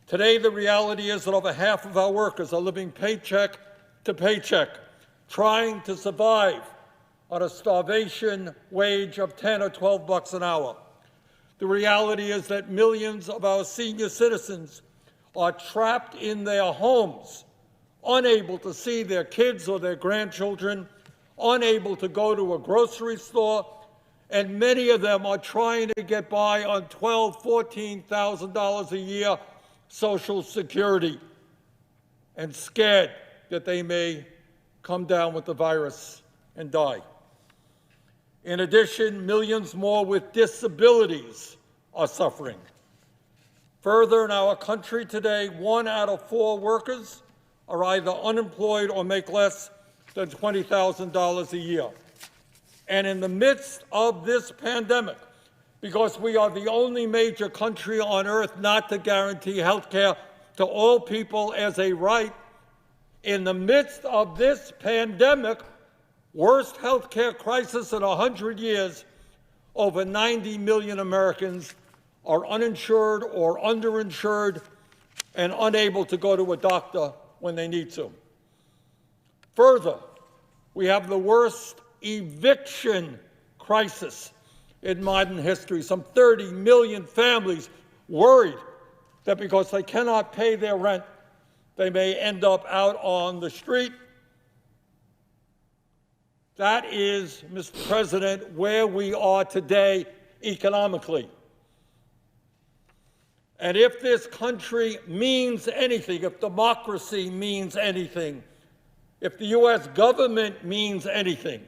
Today, the reality is that over half of our workers are living paycheck to paycheck, trying to survive on a starvation wage of 10 or 12 bucks an hour. The reality is that millions of our senior citizens are trapped in their homes, unable to see their kids or their grandchildren, unable to go to a grocery store, and many of them are trying to get by on $12,000, $14,000 a year Social Security and scared that they may come down with the virus and die. In addition, millions more with disabilities are suffering. Further, in our country today, 1 out of 4 workers are either unemployed or make less than $20,000 a year. And in the midst of this pandemic, because we are the only major country on earth not to guarantee health care to all people as a right, in the midst of this pandemic, worst health care crisis in 100 years, over 90 million Americans are uninsured or underinsured and unable to go to a doctor when they need to. Further, we have the worst eviction crisis in modern history. Some 30 million families worried that because they cannot pay their rent, They may end up out on the street. That is, Mr. President, where we are today economically. And if this country means anything, if democracy means anything, if the U.S. government means anything,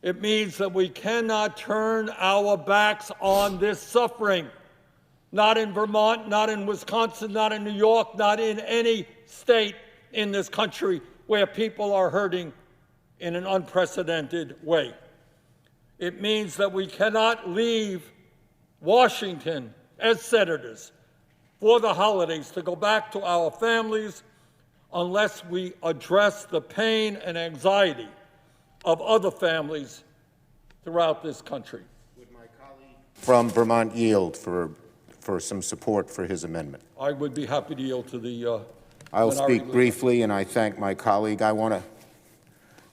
it means that we cannot turn our backs on this suffering. Not in Vermont, not in Wisconsin, not in New York, not in any state in this country where people are hurting in an unprecedented way. It means that we cannot leave Washington as senators for the holidays to go back to our families unless we address the pain and anxiety of other families throughout this country. Would my colleague from Vermont yield for some support for his amendment? I would be happy to yield to the I'll speak briefly, and I thank my colleague. I want to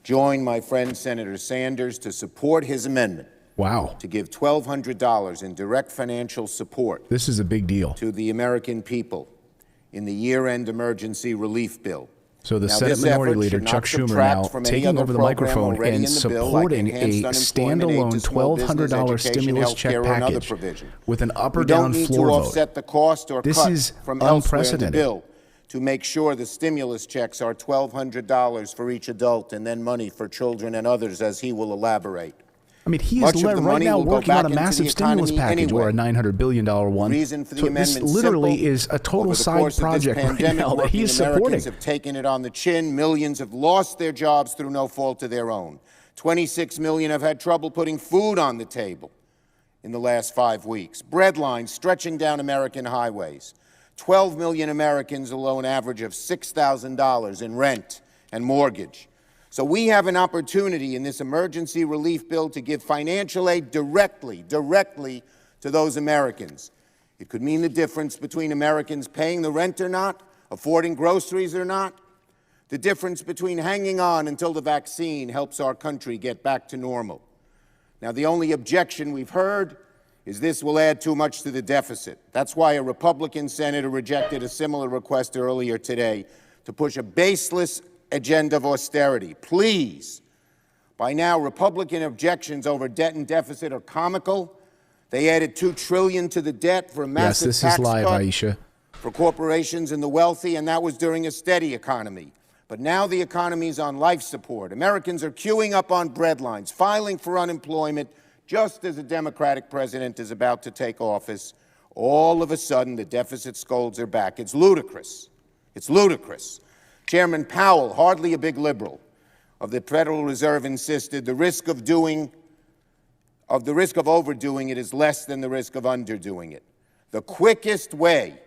join my friend Senator Sanders to support his amendment. Wow. To give $1,200 in direct financial support. This is a big deal. To the American people in the year-end emergency relief bill. So the Senate Minority Leader, Chuck Schumer, now taking over the microphone and supporting a standalone $1,200 stimulus check package with an up or down floor vote. This is unprecedented. To make sure the stimulus checks are $1,200 for each adult and then money for children and others, as he will elaborate. I mean, he is right now working on a massive stimulus package or a $900 billion one. So this literally is a total side project right now that he's supporting. Americans have taken it on the chin. Millions have lost their jobs through no fault of their own. 26 million have had trouble putting food on the table in the last 5 weeks. Bread lines stretching down American highways. 12 million Americans owe an average of $6,000 in rent and mortgage. So we have an opportunity in this emergency relief bill to give financial aid directly to those Americans. It could mean the difference between Americans paying the rent or not, affording groceries or not, the difference between hanging on until the vaccine helps our country get back to normal. Now, the only objection we've heard is this will add too much to the deficit. That's why a Republican senator rejected a similar request earlier today to push a baseless agenda of austerity. Please. By now, Republican objections over debt and deficit are comical. They added $2 trillion to the debt for a massive tax cut for corporations and the wealthy, and that was during a steady economy. But now the economy's on life support. Americans are queuing up on bread lines, filing for unemployment, just as a Democratic president is about to take office. All of a sudden, the deficit scolds are back. It's ludicrous. It's ludicrous. Chairman Powell, hardly a big liberal, of the Federal Reserve insisted the risk of overdoing it is less than the risk of underdoing it. The quickest way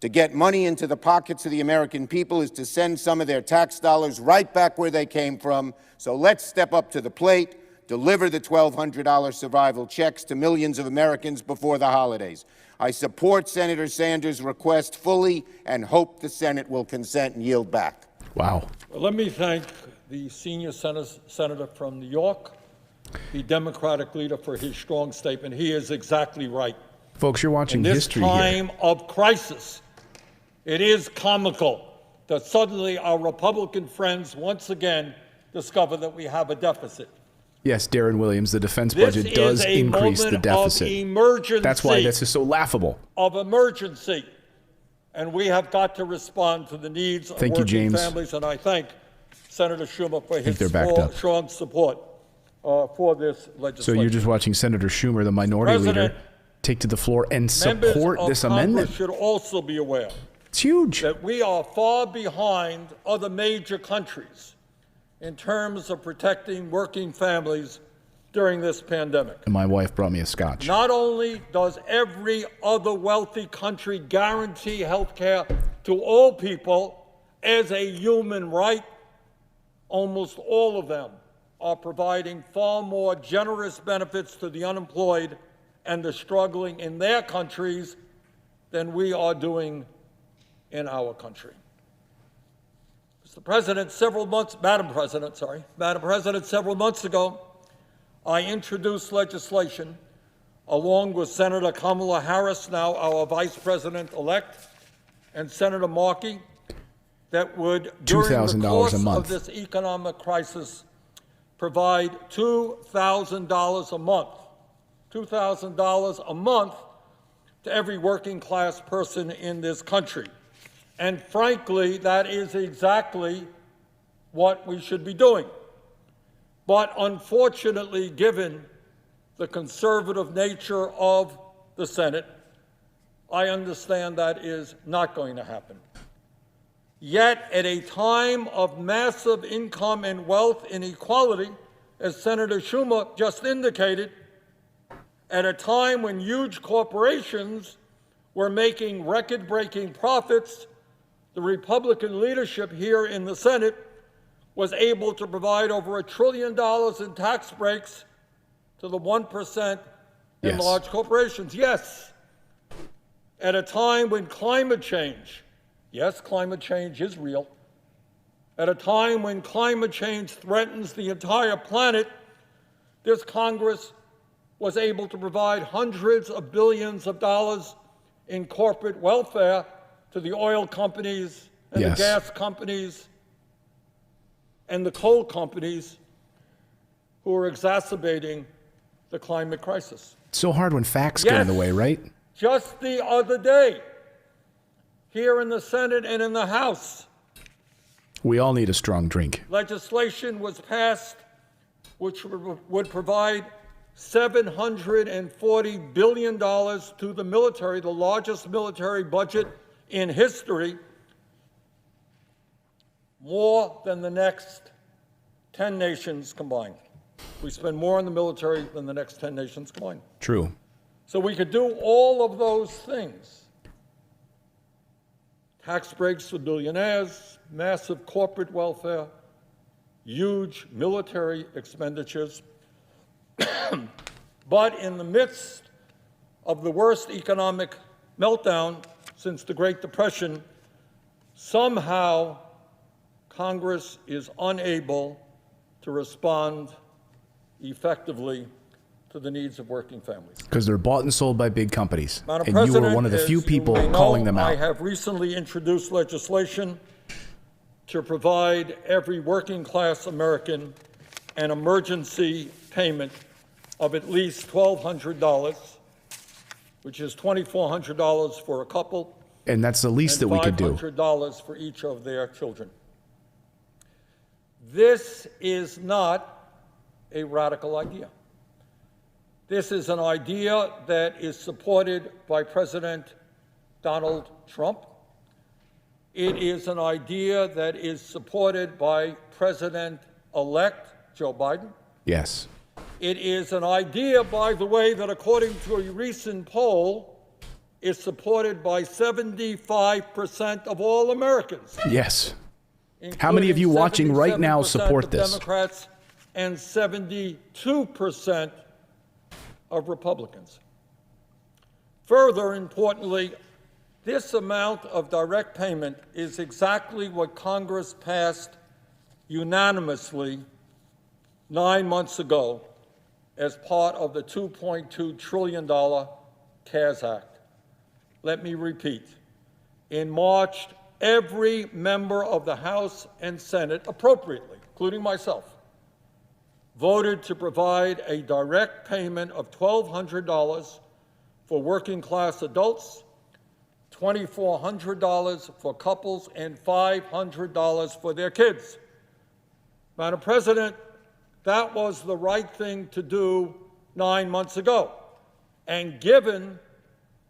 to get money into the pockets of the American people is to send some of their tax dollars right back where they came from. So let's step up to the plate, deliver the $1,200 survival checks to millions of Americans before the holidays. I support Senator Sanders' request fully and hope the Senate will consent and yield back. Wow. Well, let me thank the senior senator from New York, the Democratic leader, for his strong statement. He is exactly right. Folks, you're watching history here. In this time of crisis, it is comical that suddenly our Republican friends once again discover that we have a deficit. Yes, Darren Williams, the defense budget does increase the deficit. That's why this is so laughable. Of emergency. And we have got to respond to the needs of working families. And I thank Senator Schumer for his strong support for this legislation. So you're just watching Senator Schumer, the minority leader, take to the floor and support this amendment. Members should also be aware. It's huge. That we are far behind other major countries in terms of protecting working families during this pandemic. And my wife brought me a scotch. Not only does every other wealthy country guarantee health care to all people as a human right, almost all of them are providing far more generous benefits to the unemployed and the struggling in their countries than we are doing in our country. Madam President, several months ago, I introduced legislation along with Senator Kamala Harris, now our Vice President-elect, and Senator Markey, that would, during the $2,000 course a month. of this economic crisis, provide $2,000 a month, $2,000 a month to every working class person in this country. And frankly, that is exactly what we should be doing. But unfortunately, given the conservative nature of the Senate, I understand that is not going to happen. Yet, at a time of massive income and wealth inequality, as Senator Schumer just indicated, at a time when huge corporations were making record-breaking profits, the Republican leadership here in the Senate was able to provide over $1 trillion in tax breaks to the 1% in large corporations. Yes, at a time when climate change, yes, climate change is real, at a time when climate change threatens the entire planet, this Congress was able to provide hundreds of billions of dollars in corporate welfare to the oil companies and the gas companies and the coal companies who are exacerbating the climate crisis. It's so hard when facts get in the way, right? Just the other day, here in the Senate and in the House, we all need a strong drink. legislation was passed which would provide $740 billion to the military, the largest military budget in history, more than the next 10 nations combined. We spend more on the military than the next 10 nations combined. True. So we could do all of those things. Tax breaks for billionaires, massive corporate welfare, huge military expenditures. But in the midst of the worst economic meltdown since the Great Depression, somehow Congress is unable to respond effectively to the needs of working families. Because they're bought and sold by big companies. Madam And President, you were one of the few as people you may calling know, them out. I have recently introduced legislation to provide every working class American an emergency payment of at least $1,200, which is $2,400 for a couple. And that's the least that we could do. $500 for each of their children. This is not a radical idea. This is an idea that is supported by President Donald Trump. It is an idea that is supported by President-elect Joe Biden. Yes. It is an idea, by the way, that according to a recent poll, is supported by 75% of all Americans. Yes. How many of you watching right now support this? Democrats and 72% of Republicans. Further importantly, this amount of direct payment is exactly what Congress passed unanimously 9 months ago as part of the $2.2 trillion CARES Act. Let me repeat. In March, every member of the House and Senate, appropriately, including myself, voted to provide a direct payment of $1,200 for working class adults, $2,400 for couples, and $500 for their kids. Madam President, that was the right thing to do 9 months ago. And given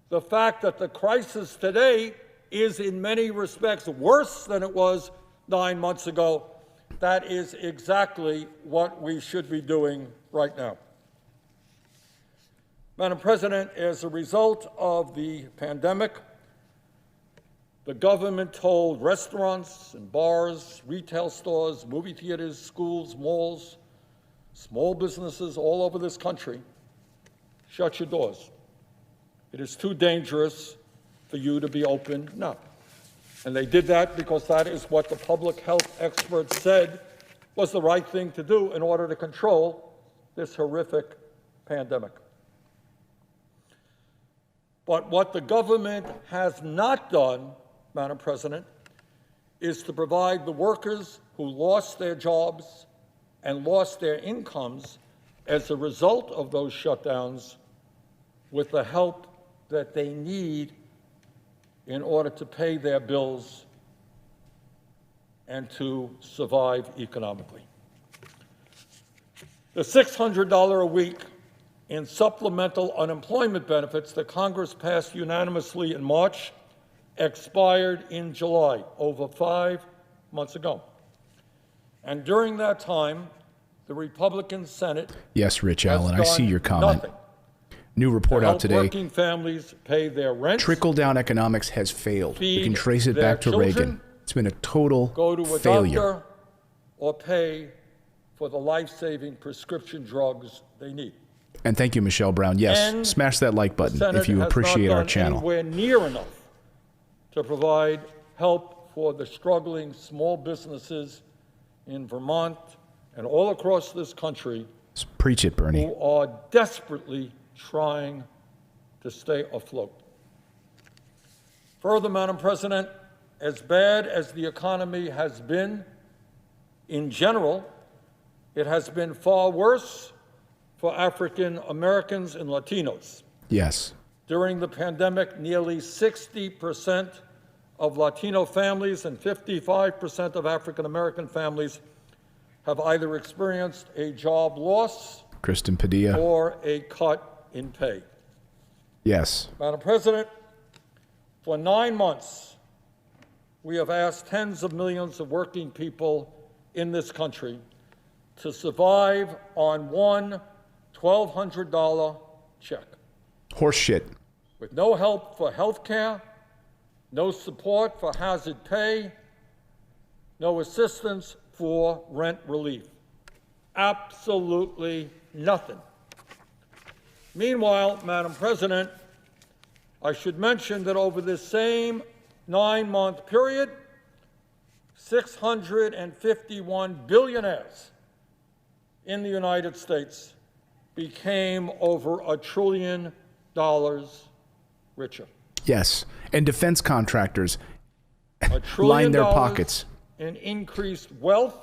the fact that the crisis today is in many respects worse than it was 9 months ago, that is exactly what we should be doing right now. Madam President, as a result of the pandemic, the government told restaurants and bars, retail stores, movie theaters, schools, malls, small businesses all over this country, shut your doors. It is too dangerous for you to be open now. And they did that because that is what the public health experts said was the right thing to do in order to control this horrific pandemic. But what the government has not done, Madam President, is to provide the workers who lost their jobs and lost their incomes as a result of those shutdowns with the help that they need in order to pay their bills and to survive economically. The $600 a week in supplemental unemployment benefits that Congress passed unanimously in March expired in July, over 5 months ago. And during that time, the Republican Senate Yes, Rich has Allen, I see done your comment. nothing New report to out help today. working families pay their rent, Trickle-down economics has failed. We can feed trace it their back to children, Reagan. It's been a total go to a failure. doctor, or pay for the life-saving prescription drugs they need. And thank you, Michelle Brown. Yes, And smash that like button the Senate if you has appreciate not our done channel. anywhere near enough to provide help for the struggling small businesses in Vermont and all across this country Preach it, Bernie. who are desperately trying to stay afloat. Further, Madam President, as bad as the economy has been in general, it has been far worse for African Americans and Latinos. Yes. During the pandemic, nearly 60% of Latino families and 55% of African American families have either experienced a job loss Kristen Padilla. or a cut in pay. Yes. Madam President, for 9 months, we have asked tens of millions of working people in this country to survive on one $1,200 check, Horse shit. with no help for health care, no support for hazard pay, no assistance for rent relief. Absolutely nothing. Meanwhile, Madam President, I should mention that over this same 9-month period, 651 billionaires in the United States became over $1 trillion richer. Yes. And defense contractors $1 trillion line their pockets. in increased wealth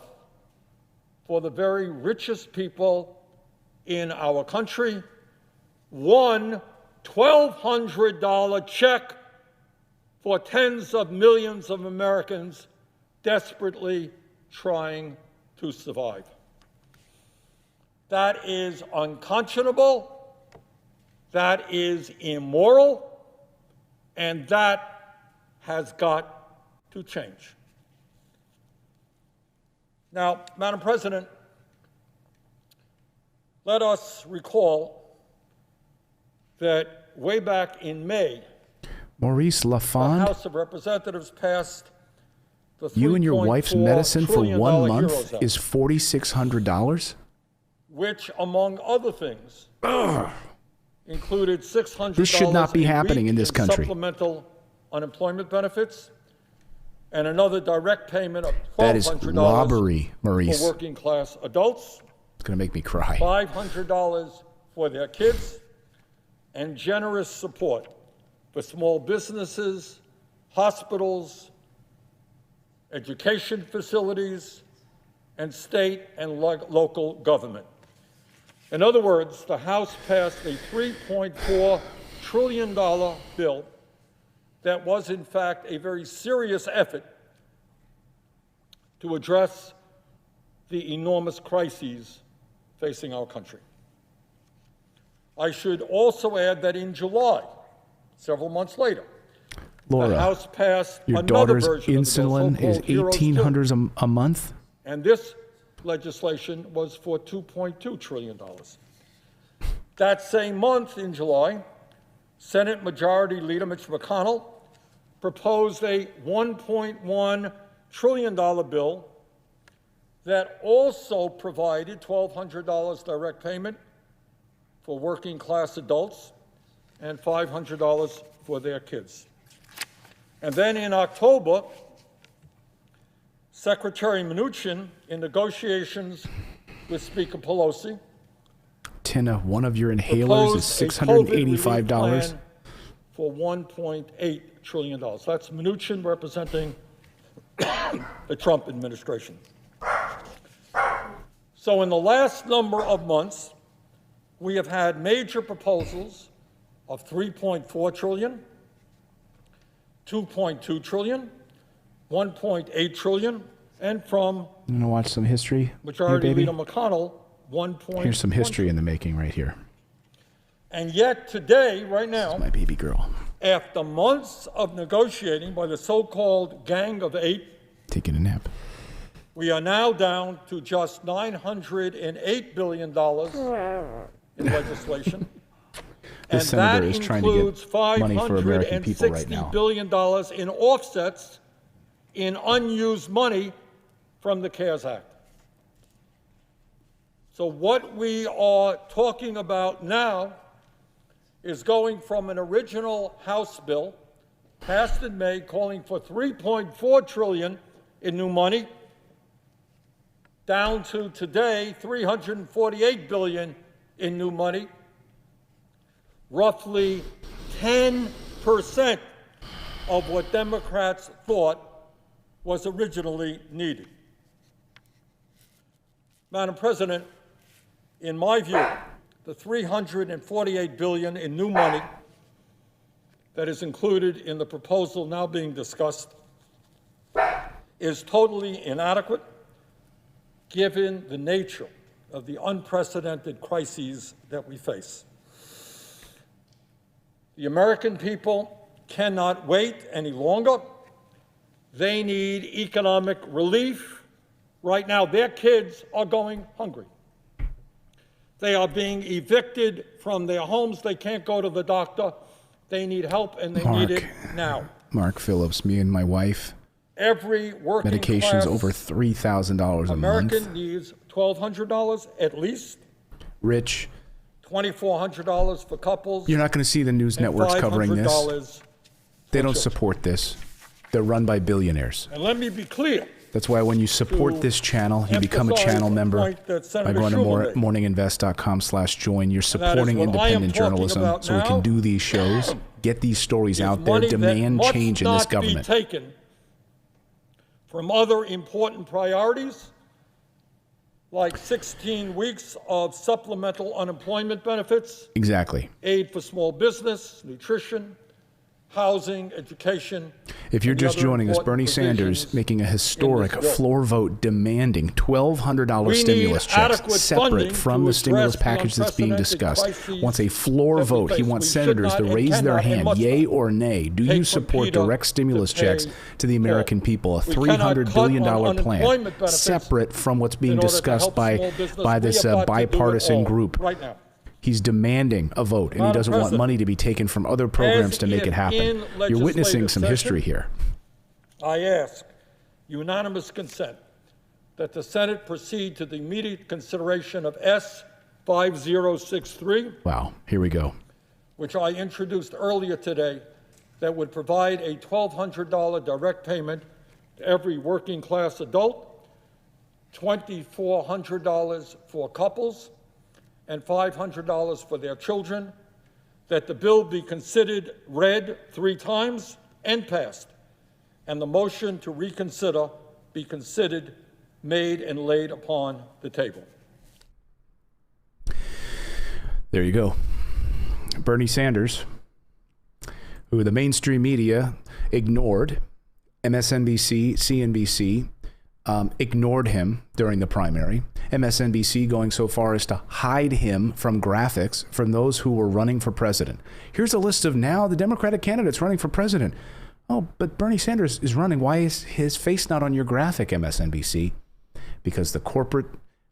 for the very richest people in our country. One $1,200 check for tens of millions of Americans desperately trying to survive. That is unconscionable, that is immoral, and that has got to change. Now, Madam President, let us recall that way back in May, Maurice the LaFond, House of Representatives passed the you and your wife's $3.4 medicine for trillion 1 Heroes month Act, is $4,600? which, among other things, included $600 This should not be a happening week in this country. supplemental unemployment benefits, and another direct payment of That is $1,200 robbery, for Maurice. working class adults, It's going to make me cry. $500 for their kids, and generous support for small businesses, hospitals, education facilities, and state and local government. In other words, the House passed a $3.4 trillion bill that was, in fact, a very serious effort to address the enormous crises facing our country. I should also add that in July, several months later, the Laura, House passed your another daughter's version of the bill, insulin is so-called Heroes 1,800 a month? and this legislation was for $2.2 trillion. That same month, in July, Senate Majority Leader Mitch McConnell proposed a $1.1 trillion bill that also provided $1,200 direct payment for working class adults and $500 for their kids. And then in October, Secretary Mnuchin, in negotiations with Speaker Pelosi, Tina, one of your inhalers is proposed a COVID relief $685. plan for $1.8 trillion. That's Mnuchin representing the Trump administration. So in the last number of months, we have had major proposals of $3.4 trillion, $2.2 trillion, $1.8 trillion, and from You want to watch some history? Majority here, baby? Leader McConnell, 1.1. Here's some history in the making right here. And yet today, right now, My baby girl. after months of negotiating by the so-called Gang of Eight, Taking a nap. we are now down to just $908 billion in legislation. This And that senator is trying to includes get money for American people right now. $560 billion in offsets in unused money from the CARES Act. So what we are talking about now is going from an original House bill passed in May calling for $3.4 trillion in new money down to today $348 billion in new money, roughly 10% of what Democrats thought was originally needed. Madam President, in my view, the $348 billion in new money that is included in the proposal now being discussed is totally inadequate given the nature of the unprecedented crises that we face. The American people cannot wait any longer. They need economic relief. Right now, their kids are going hungry. They are being evicted from their homes. They can't go to the doctor. They need help, and they need it now. Mark Phillips, me and my wife. Every working Medication's class over $3,000 a American month. needs $1,200 at least, Rich, $2,400 for couples. you're not going to see the news networks covering this. $500 They for don't children. support this. They're run by billionaires. And let me be clear. That's why when you support this channel, you become a emphasize channel the member point that by Senator going to Schumer made. morninginvest.com/join. You're that is supporting what I am independent talking journalism about so we can now. do these shows, get these stories Is out there, money that demand must change in this not be government. taken from other important priorities like 16 weeks of supplemental unemployment benefits, Exactly. aid for small business, nutrition, housing, education. If you're and the just other joining us, important Bernie Sanders provisions making a historic in this bill. floor vote demanding $1,200 We stimulus need checks adequate separate funding from to the stimulus address the package that's being unprecedented discussed. crises Wants a floor that we vote. He face. wants We should senators not to and raise their cannot and hand, must yay not or nay. Do take you from support PETA direct stimulus to checks pay to the American Paul. people? A We cannot $300 cut billion on plan unemployment benefits separate from what's being in order to discussed help by small business. this We have got to do it bipartisan all group. right now. He's demanding a vote, and he Madam doesn't want President, money to be taken from other programs to make if it happen. in You're witnessing legislative some session, history here. I ask unanimous consent that the Senate proceed to the immediate consideration of S-5063, Wow, here we go. which I introduced earlier today, that would provide a $1,200 direct payment to every working class adult, $2,400 for couples, and $500 for their children, that the bill be considered read 3 times and passed, and the motion to reconsider be considered, made, and laid upon the table. There you go. Bernie Sanders, who the mainstream media ignored, MSNBC, CNBC, ignored him during the primary. MSNBC going so far as to hide him from graphics from those who were running for president. Here's a list of now the Democratic candidates running for president. Oh, but Bernie Sanders is running. Why is his face not on your graphic, MSNBC? Because the corporate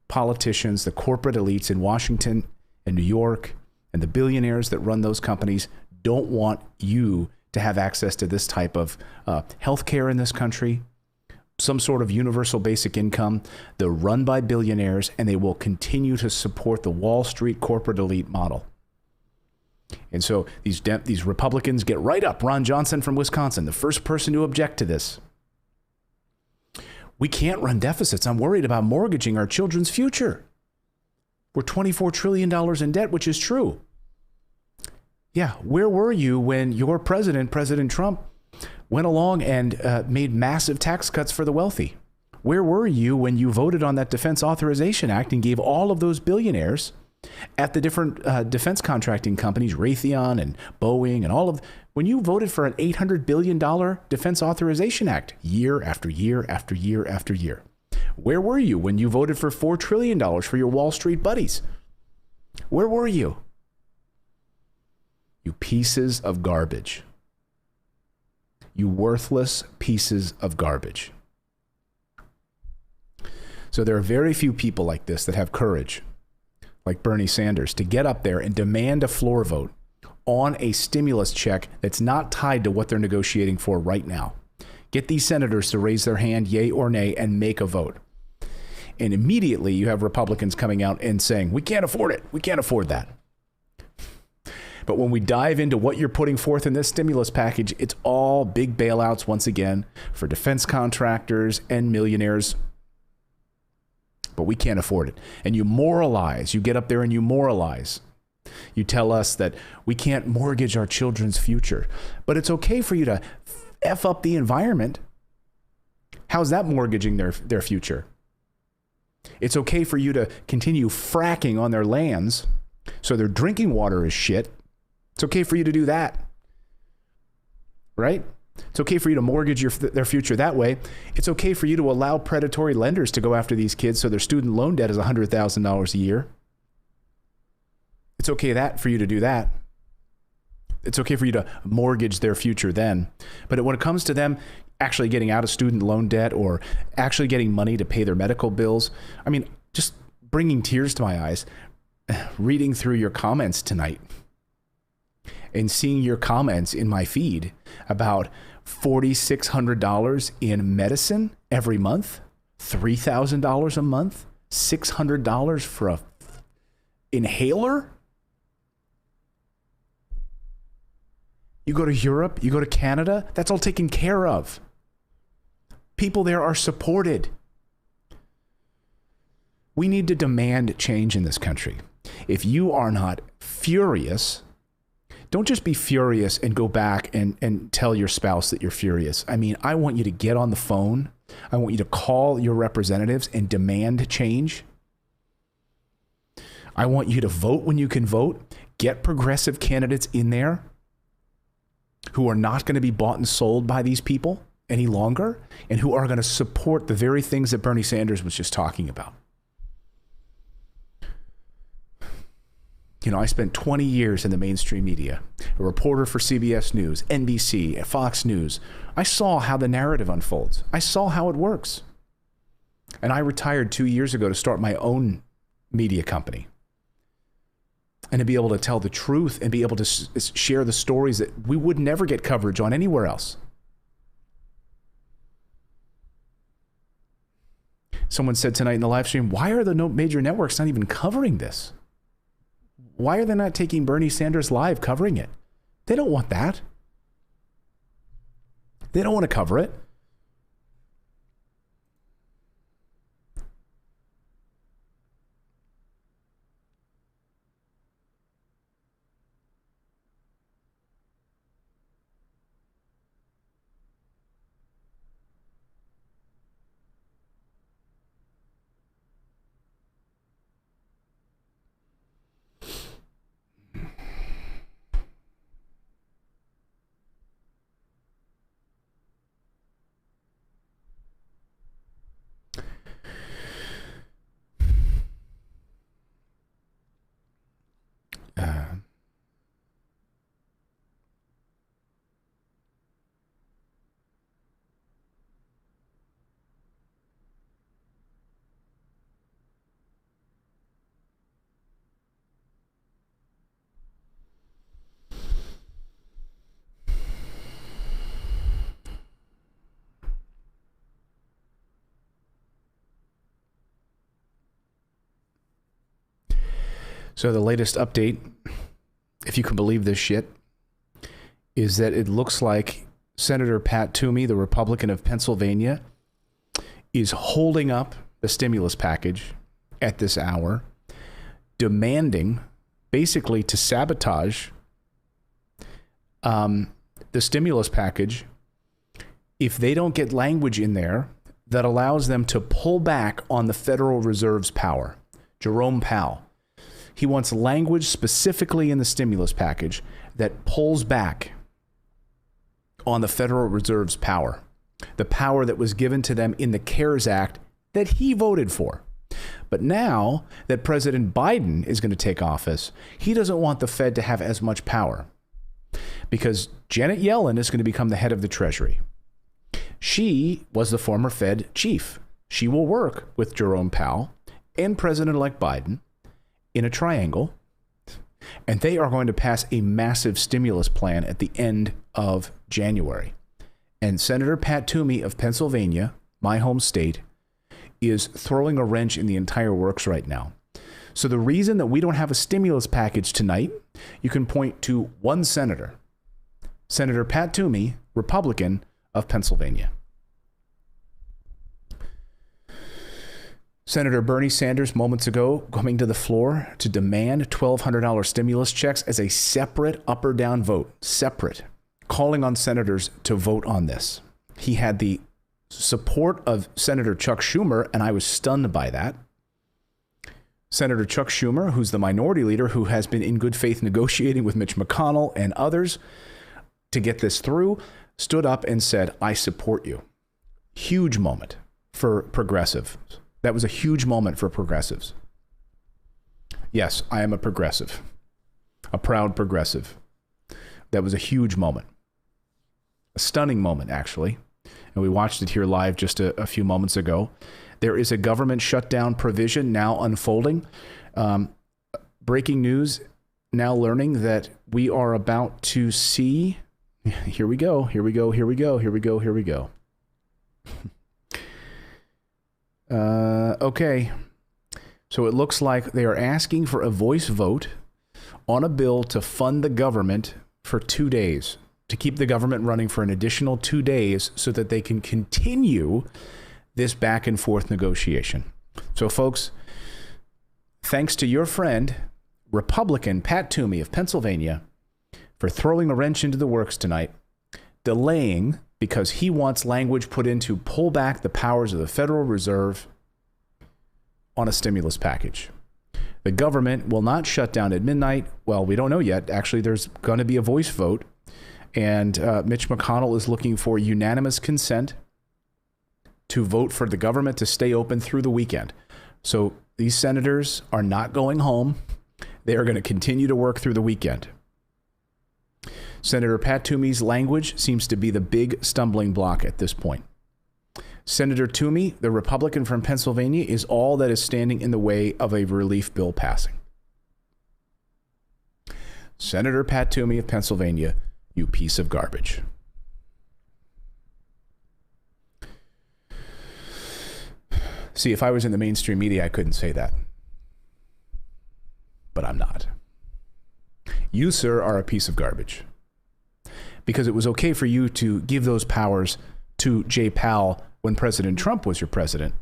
politicians, the corporate elites in Washington and New York, and the billionaires that run those companies don't want you to have access to this type of health care in this country, some sort of universal basic income. They're run by billionaires, and they will continue to support the Wall Street corporate elite model. And so these Republicans get right up. Ron Johnson from Wisconsin, the first person to object to this. We can't run deficits. I'm worried about mortgaging our children's future. We're $24 trillion in debt, which is true. Yeah, where were you when your president, President Trump, went along and made massive tax cuts for the wealthy. Where were you when you voted on that Defense Authorization Act and gave all of those billionaires at the different defense contracting companies, Raytheon and Boeing and all of, when you voted for an $800 billion Defense Authorization Act year after year after year after year? Where were you when you voted for $4 trillion for your Wall Street buddies? Where were you? You pieces of garbage. You worthless pieces of garbage. So there are very few people like this that have courage, like Bernie Sanders, to get up there and demand a floor vote on a stimulus check that's not tied to what they're negotiating for right now. Get these senators to raise their hand, yay or nay, and make a vote. And immediately you have Republicans coming out and saying, we can't afford it. We can't afford that. But when we dive into what you're putting forth in this stimulus package, it's all big bailouts once again for defense contractors and millionaires. But we can't afford it. And you moralize. You get up there and you moralize. You tell us that we can't mortgage our children's future. But it's okay for you to F up the environment. How's that mortgaging their future? It's okay for you to continue fracking on their lands so their drinking water is shit. It's okay for you to do that. Right? It's okay for you to mortgage their future that way. It's okay for you to allow predatory lenders to go after these kids so their student loan debt is $100,000 a year. It's okay for you to do that. It's okay for you to mortgage their future then. But when it comes to them actually getting out of student loan debt or actually getting money to pay their medical bills, I mean, just bringing tears to my eyes, reading through your comments tonight and seeing your comments in my feed about $4,600 in medicine every month, $3,000 a month, $600 for a inhaler. You go to Europe, you go to Canada, that's all taken care of. People there are supported. We need to demand change in this country. If you are not furious, don't just be furious and go back and tell your spouse that you're furious. I mean, I want you to get on the phone. I want you to call your representatives and demand change. I want you to vote when you can vote. Get progressive candidates in there who are not going to be bought and sold by these people any longer and who are going to support the very things that Bernie Sanders was just talking about. You know, I spent 20 years in the mainstream media, a reporter for CBS News, NBC, Fox News. I saw how the narrative unfolds. I saw how it works. And I retired 2 years ago to start my own media company. And to be able to tell the truth and be able to share the stories that we would never get coverage on anywhere else. Someone said tonight in the live stream, why are the major networks not even covering this? Why are they not taking Bernie Sanders live covering it? They don't want that. They don't want to cover it. So the latest update, if you can believe this shit, is that it looks like Senator Pat Toomey, the Republican of Pennsylvania, is holding up the stimulus package at this hour, demanding basically to sabotage the stimulus package if they don't get language in there that allows them to pull back on the Federal Reserve's power. Jerome Powell, he wants language specifically in the stimulus package that pulls back on the Federal Reserve's power, the power that was given to them in the CARES Act that he voted for. But now that President Biden is going to take office, he doesn't want the Fed to have as much power because Janet Yellen is going to become the head of the Treasury. She was the former Fed chief. She will work with Jerome Powell and President-elect Biden in a triangle, and they are going to pass a massive stimulus plan at the end of January. And Senator Pat Toomey of Pennsylvania, my home state, is throwing a wrench in the entire works right now. So the reason that we don't have a stimulus package tonight, you can point to one senator, Senator Pat Toomey, Republican of Pennsylvania. Senator Bernie Sanders moments ago coming to the floor to demand $1,200 stimulus checks as a separate up or down vote, separate, calling on senators to vote on this. He had the support of Senator Chuck Schumer, and I was stunned by that. Senator Chuck Schumer, who's the minority leader, who has been in good faith negotiating with Mitch McConnell and others to get this through, stood up and said, I support you. Huge moment for progressives. That was a huge moment for progressives. Yes, I am a progressive, a proud progressive. That was a huge moment, a stunning moment, actually. And we watched it here live just a few moments ago. There is a government shutdown provision now unfolding. Breaking news, now learning that we are about to see. Here we go. Okay. So it looks like they are asking for a voice vote on a bill to fund the government for 2 days, to keep the government running for an additional 2 days so that they can continue this back and forth negotiation. So folks, thanks to your friend, Republican Pat Toomey of Pennsylvania, for throwing a wrench into the works tonight, delaying because he wants language put in to pull back the powers of the Federal Reserve on a stimulus package. The government will not shut down at midnight. Well, we don't know yet. Actually, there's going to be a voice vote, and Mitch McConnell is looking for unanimous consent to vote for the government to stay open through the weekend. So these senators are not going home. They are going to continue to work through the weekend. Senator Pat Toomey's language seems to be the big stumbling block at this point. Senator Toomey, the Republican from Pennsylvania, is all that is standing in the way of a relief bill passing. Senator Pat Toomey of Pennsylvania, you piece of garbage. See, if I was in the mainstream media, I couldn't say that. But I'm not. You, sir, are a piece of garbage. Because it was okay for you to give those powers to Jay Powell when President Trump was your president.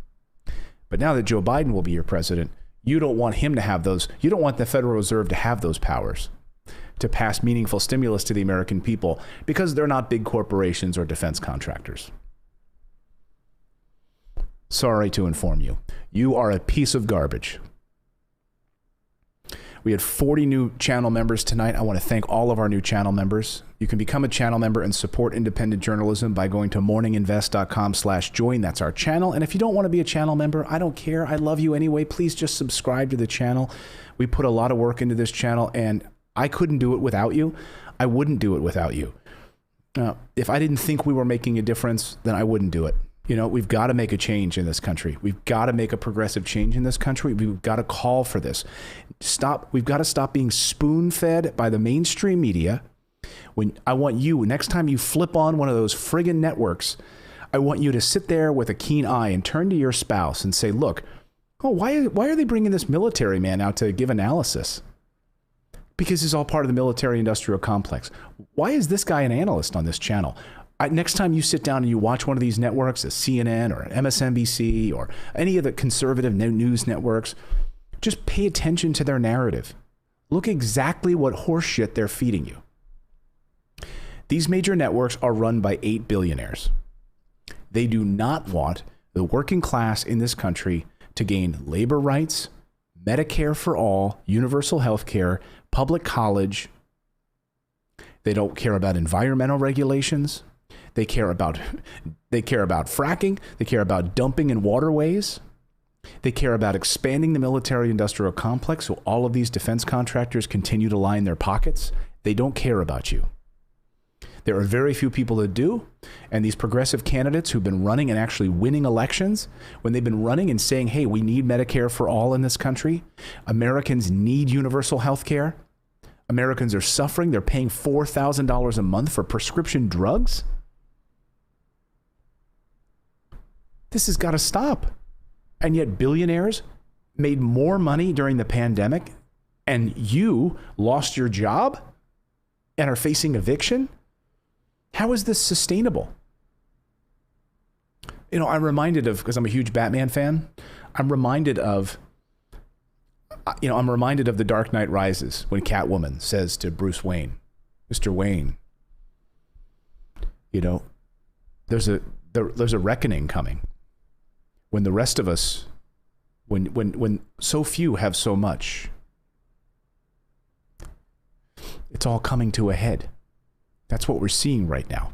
But now that Joe Biden will be your president, you don't want him to have those. You don't want the Federal Reserve to have those powers to pass meaningful stimulus to the American people because they're not big corporations or defense contractors. Sorry to inform you. You are a piece of garbage. We had 40 new channel members tonight. I want to thank all of our new channel members. You can become a channel member and support independent journalism by going to morninginvest.com/join. That's our channel. And if you don't want to be a channel member, I don't care. I love you anyway. Please just subscribe to the channel. We put a lot of work into this channel, and I couldn't do it without you. I wouldn't do it without you. If I didn't think we were making a difference, then I wouldn't do it. You know, we've got to make a change in this country. We've got to make a progressive change in this country. We've got to call for this. We've got to stop being spoon-fed by the mainstream media. When I want you, next time you flip on one of those friggin' networks, I want you to sit there with a keen eye and turn to your spouse and say, look, why are they bringing this military man out to give analysis? Because he's all part of the military-industrial complex. Why is this guy an analyst on this channel? Next time you sit down and you watch one of these networks, a CNN or an MSNBC or any of the conservative news networks, just pay attention to their narrative. Look exactly what horseshit they're feeding you. These major networks are run by 8 billionaires. They do not want the working class in this country to gain labor rights, Medicare for all, universal health care, public college. They don't care about environmental regulations. They care about fracking. They care about dumping in waterways. They care about expanding the military-industrial complex so all of these defense contractors continue to line their pockets. They don't care about you. There are very few people that do, and these progressive candidates who've been running and actually winning elections, when they've been running and saying, hey, we need Medicare for all in this country, Americans need universal health care, Americans are suffering, they're paying $4,000 a month for prescription drugs. This has got to stop. And yet billionaires made more money during the pandemic, and you lost your job and are facing eviction? How is this sustainable? You know, I'm reminded of, because I'm a huge Batman fan, I'm reminded of The Dark Knight Rises when Catwoman says to Bruce Wayne, Mr. Wayne, you know, there's a reckoning coming. When the rest of us, when so few have so much, it's all coming to a head. That's what we're seeing right now.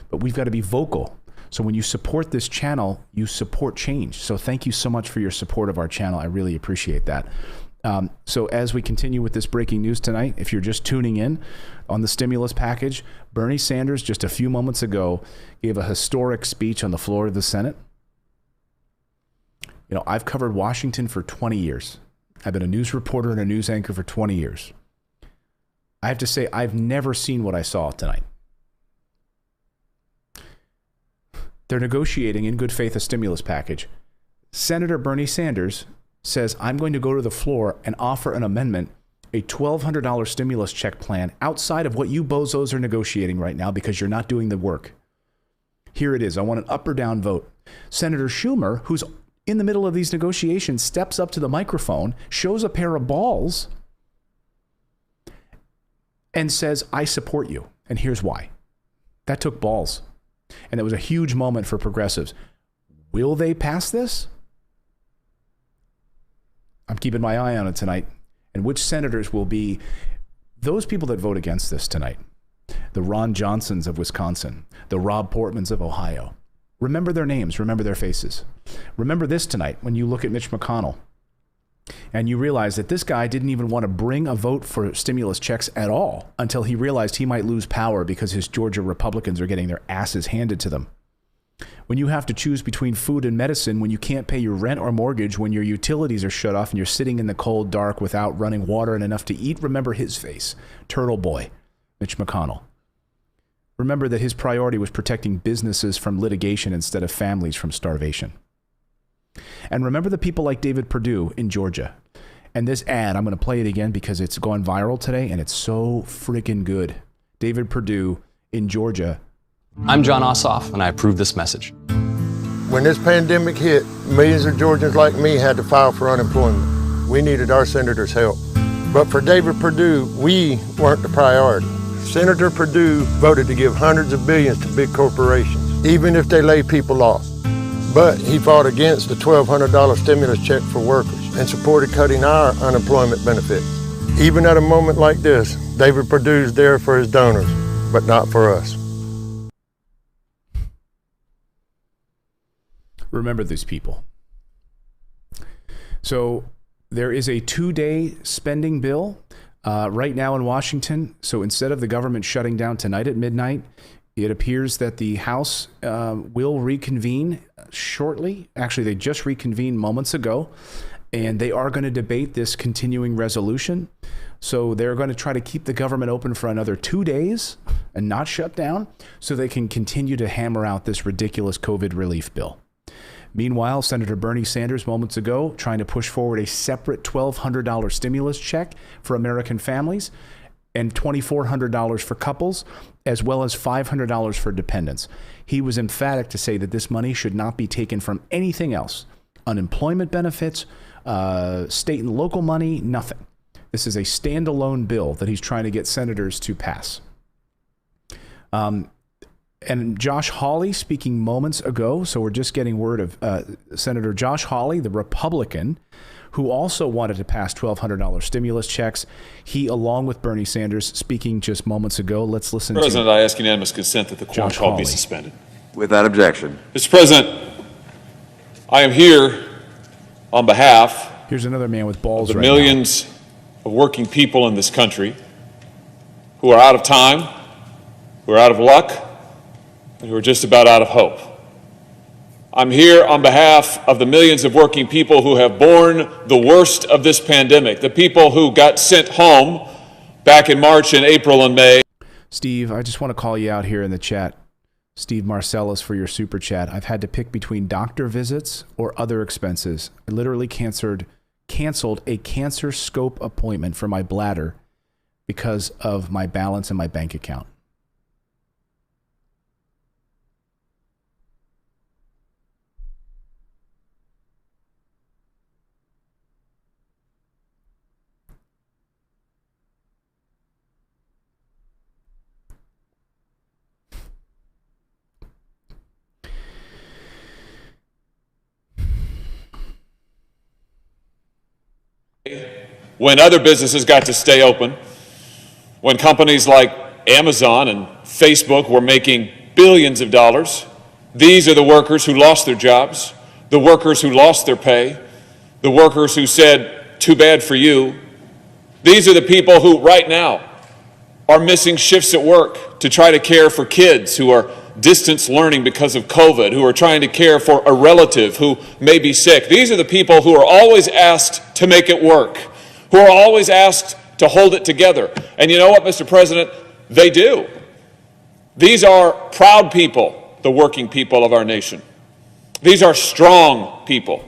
But we've got to be vocal. So when you support this channel, you support change. So thank you so much for your support of our channel. I really appreciate that. So as we continue with this breaking news tonight, if you're just tuning in on the stimulus package, Bernie Sanders just a few moments ago gave a historic speech on the floor of the Senate. You know, I've covered Washington for 20 years. I've been a news reporter and a news anchor for 20 years. I have to say, I've never seen what I saw tonight. They're negotiating in good faith a stimulus package. Senator Bernie Sanders says, I'm going to go to the floor and offer an amendment, a $1,200 stimulus check plan outside of what you bozos are negotiating right now because you're not doing the work. Here it is. I want an up or down vote. Senator Schumer, who's in the middle of these negotiations, steps up to the microphone, shows a pair of balls, and says, I support you. And here's why. That took balls. And it was a huge moment for progressives. Will they pass this? I'm keeping my eye on it tonight. And which senators will be those people that vote against this tonight? The Ron Johnsons of Wisconsin, the Rob Portmans of Ohio. Remember their names, remember their faces. Remember this tonight when you look at Mitch McConnell and you realize that this guy didn't even want to bring a vote for stimulus checks at all until he realized he might lose power because his Georgia Republicans are getting their asses handed to them. When you have to choose between food and medicine, when you can't pay your rent or mortgage, when your utilities are shut off and you're sitting in the cold dark without running water and enough to eat, remember his face, Turtle Boy, Mitch McConnell. Remember that his priority was protecting businesses from litigation instead of families from starvation. And remember the people like David Perdue in Georgia. And this ad, I'm going to play it again because it's gone viral today and it's so freaking good. David Perdue in Georgia. I'm John Ossoff, and I approve this message. When this pandemic hit, millions of Georgians like me had to file for unemployment. We needed our senator's help. But for David Perdue, we weren't the priority. Senator Perdue voted to give hundreds of billions to big corporations, even if they lay people off. But he fought against the $1,200 stimulus check for workers and supported cutting our unemployment benefits. Even at a moment like this, David Perdue's there for his donors, but not for us. Remember these people. So there is a 2-day spending bill right now in Washington. So instead of the government shutting down tonight at midnight, it appears that the House will reconvene shortly. Actually, they just reconvened moments ago, and they are going to debate this continuing resolution. So they're going to try to keep the government open for another 2 days and not shut down so they can continue to hammer out this ridiculous COVID relief bill. Meanwhile, Senator Bernie Sanders moments ago trying to push forward a separate $1,200 stimulus check for American families and $2,400 for couples, as well as $500 for dependents. He was emphatic to say that this money should not be taken from anything else. Unemployment benefits, state and local money, nothing. This is a standalone bill that he's trying to get senators to pass. And Josh Hawley speaking moments ago. So we're just getting word of Senator Josh Hawley, the Republican, who also wanted to pass $1,200 stimulus checks. He, along with Bernie Sanders, speaking just moments ago. Let's listen to President, I ask unanimous consent that the quorum call be suspended. Without objection. Mr. President, I am here on behalf Here's another man with balls of the right millions of working people in this country who are out of time, who are out of luck, and who are just about out of hope. I'm here on behalf of the millions of working people who have borne the worst of this pandemic, the people who got sent home back in March and April and May. Steve, I just want to call you out here in the chat. Steve Marcellus for your super chat. I've had to pick between doctor visits or other expenses. I literally canceled a cancer scope appointment for my bladder because of my balance in my bank account. When other businesses got to stay open, when companies like Amazon and Facebook were making billions of dollars, these are the workers who lost their jobs, the workers who lost their pay, the workers who said, too bad for you. These are the people who right now are missing shifts at work to try to care for kids who are distance learning because of COVID, who are trying to care for a relative who may be sick. These are the people who are always asked to make it work, who are always asked to hold it together. And you know what, Mr. President? They do. These are proud people, the working people of our nation. These are strong people.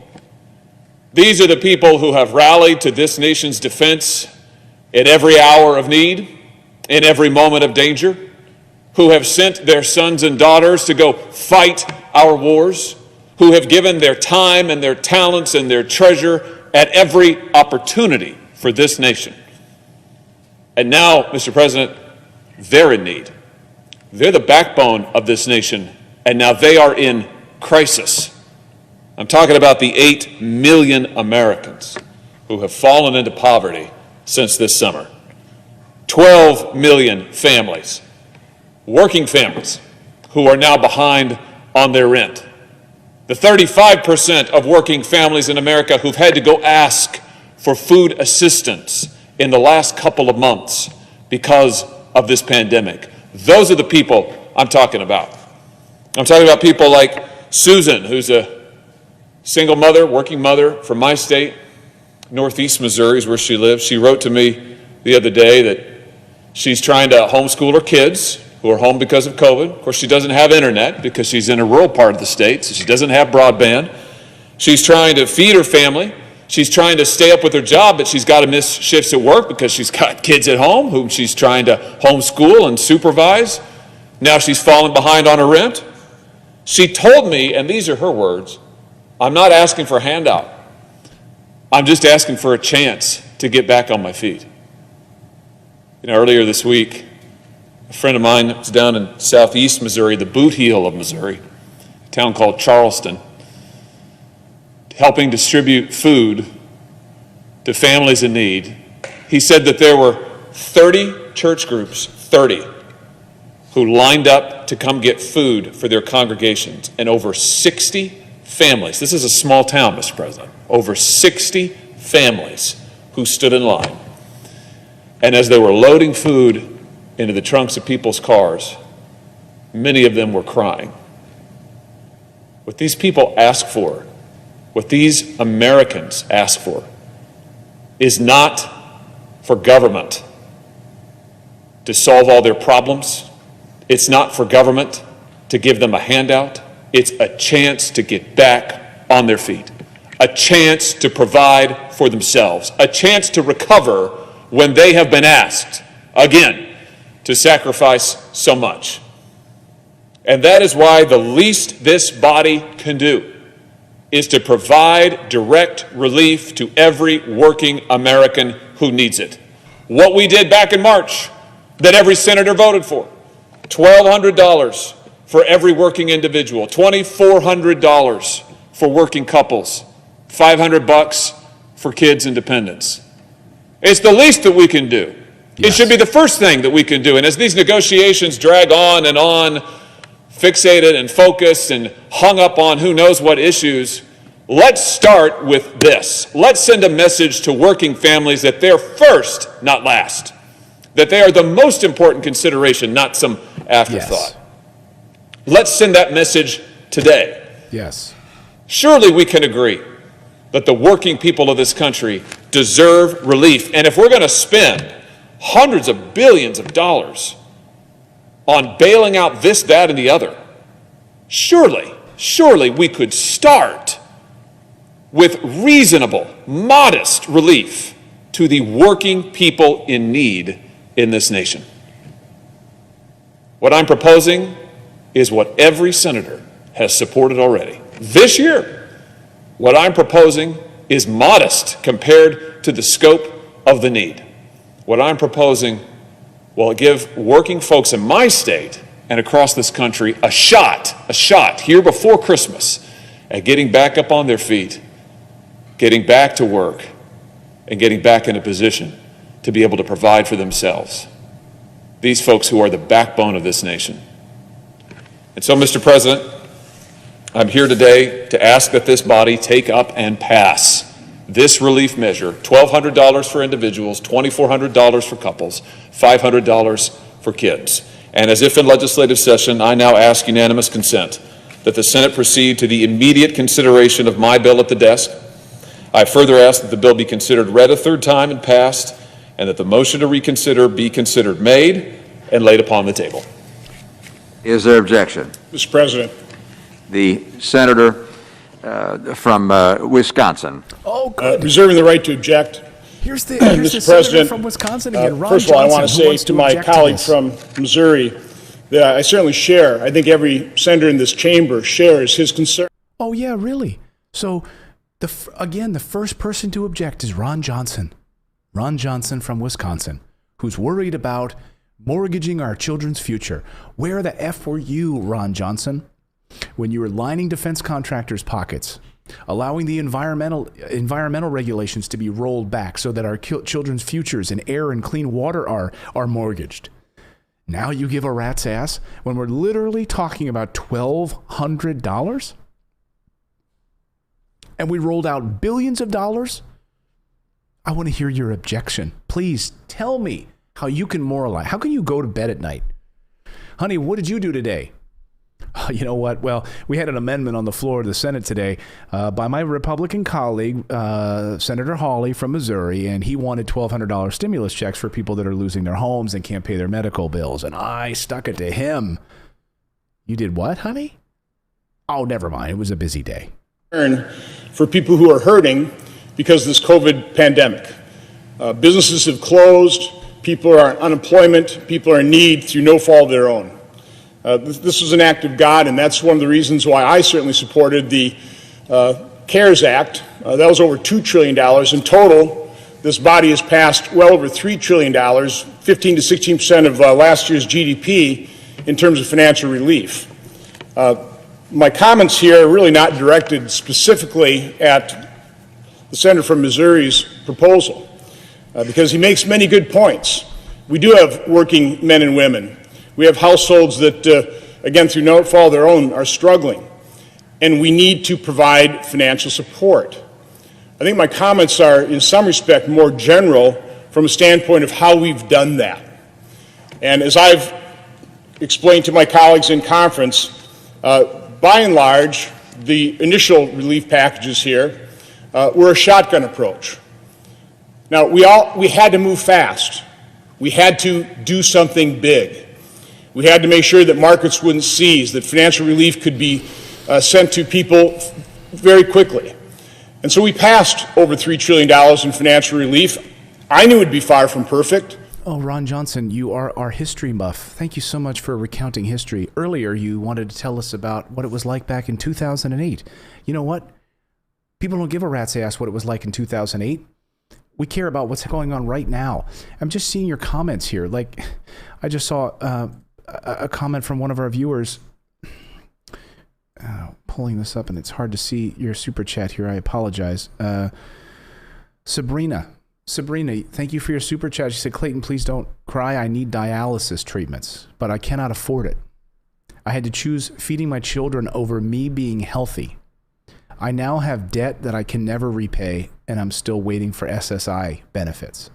These are the people who have rallied to this nation's defense in every hour of need, in every moment of danger, who have sent their sons and daughters to go fight our wars, who have given their time and their talents and their treasure at every opportunity for this nation. And now, Mr. President, they're in need. They're the backbone of this nation, and now they are in crisis. I'm talking about the 8 million Americans who have fallen into poverty since this summer. 12 million families, working families, who are now behind on their rent. The 35% of working families in America who've had to go ask for food assistance in the last couple of months because of this pandemic. Those are the people I'm talking about. I'm talking about people like Susan, who's a single mother, working mother from my state. Northeast Missouri is where she lives. She wrote to me the other day that she's trying to homeschool her kids who are home because of COVID. Of course, she doesn't have internet because she's in a rural part of the state, so she doesn't have broadband. She's trying to feed her family. She's trying to stay up with her job, but she's got to miss shifts at work because she's got kids at home whom she's trying to homeschool and supervise. Now she's fallen behind on her rent. She told me, and these are her words, I'm not asking for a handout. I'm just asking for a chance to get back on my feet. You know, earlier this week, a friend of mine was down in southeast Missouri, the boot heel of Missouri, a town called Charleston, helping distribute food to families in need. He said that there were 30 church groups, 30, who lined up to come get food for their congregations, and over 60 families, this is a small town, Mr. President, over 60 families who stood in line. And as they were loading food into the trunks of people's cars, many of them were crying. What these people ask for, what these Americans ask for, is not for government to solve all their problems. It's not for government to give them a handout. It's a chance to get back on their feet, a chance to provide for themselves, a chance to recover when they have been asked, again, to sacrifice so much. And that is why the least this body can do is to provide direct relief to every working American who needs it. What we did back in March, that every senator voted for, $1,200 for every working individual, $2,400 for working couples, $500 for kids and dependents. It's the least that we can do. It should be the first thing that we can do. And as these negotiations drag on and on, fixated and focused and hung up on who knows what issues, let's start with this. Let's send a message to working families that they're first, not last. That they are the most important consideration, not some afterthought. Let's send that message today. Yes. Surely we can agree that the working people of this country deserve relief. And if we're going to spend hundreds of billions of dollars on bailing out this, that, and the other, surely we could start with reasonable, modest relief to the working people in need in this nation. What I'm proposing is what every senator has supported already. This year, what I'm proposing is modest compared to the scope of the need. What I'm proposing will give working folks in my state and across this country a shot here before Christmas at getting back up on their feet, getting back to work, and getting back in a position to be able to provide for themselves. These folks who are the backbone of this nation. And so, Mr. President, I'm here today to ask that this body take up and pass this relief measure, $1,200 for individuals, $2,400 for couples, $500 for kids. And as if in legislative session, I now ask unanimous consent that the Senate proceed to the immediate consideration of my bill at the desk. I further ask that the bill be considered read a third time and passed, and that the motion to reconsider be considered made and laid upon the table. Is there objection? Mr. President. The senator from Wisconsin. Oh, good. Reserving the right to object. Here's the Mr. senator President, from Wisconsin again, Ron first of all, I want to Johnson, who say wants to my object colleague this. from Missouri that I certainly share, I think every senator in this chamber shares his concern. Oh, yeah, really? So, again, the first person to object is Ron Johnson. Ron Johnson from Wisconsin, who's worried about mortgaging our children's future. Where the F were you, Ron Johnson, when you were lining defense contractors' pockets, allowing the environmental regulations to be rolled back so that our children's futures in air and clean water are mortgaged? Now you give a rat's ass when we're literally talking about $1,200? And we rolled out billions of dollars? I want to hear your objection. Please tell me how you can moralize. How can you go to bed at night? Honey, what did you do today? You know what? Well, we had an amendment on the floor of the Senate today by my Republican colleague, Senator Hawley from Missouri, and he wanted $1,200 stimulus checks for people that are losing their homes and can't pay their medical bills. And I stuck it to him. You did what, honey? Oh, never mind. It was a busy day. For people who are hurting because of this COVID pandemic. Businesses have closed, people are on unemployment, people are in need through no fault of their own. This was an act of God, and that's one of the reasons why I certainly supported the CARES Act. That was over $2 trillion. In total, this body has passed well over $3 trillion, 15 to 16% of last year's GDP in terms of financial relief. My comments here are really not directed specifically at the senator from Missouri's proposal, because he makes many good points. We do have working men and women. We have households that, again, through no fault of their own, are struggling, and we need to provide financial support. I think my comments are, in some respect, more general from a standpoint of how we've done that. And as I've explained to my colleagues in conference, by and large, the initial relief packages here were a shotgun approach. Now, we had to move fast. We had to do something big. We had to make sure that markets wouldn't seize, that financial relief could be sent to people very quickly. And so we passed over $3 trillion in financial relief. I knew it would be far from perfect. Oh, Ron Johnson, you are our history buff. Thank you so much for recounting history. Earlier, you wanted to tell us about what it was like back in 2008. You know what? People don't give a rat's ass what it was like in 2008. We care about what's going on right now. I'm just seeing your comments here. Like, I just saw a comment from one of our viewers. pulling this up, and it's hard to see your super chat here. I apologize. Sabrina, thank you for your super chat. She said, Clayton, please don't cry. I need dialysis treatments, but I cannot afford it. I had to choose feeding my children over me being healthy. I now have debt that I can never repay, and I'm still waiting for SSI benefits.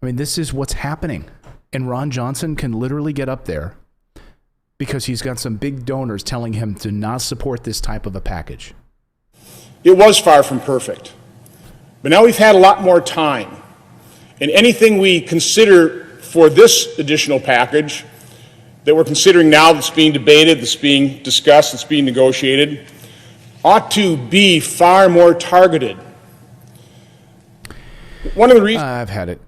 I mean, this is what's happening. And Ron Johnson can literally get up there because he's got some big donors telling him to not support this type of a package. It was far from perfect. But now we've had a lot more time. And anything we consider for this additional package that we're considering now, that's being debated, that's being discussed, that's being negotiated, ought to be far more targeted. One of the reasons... I've had it.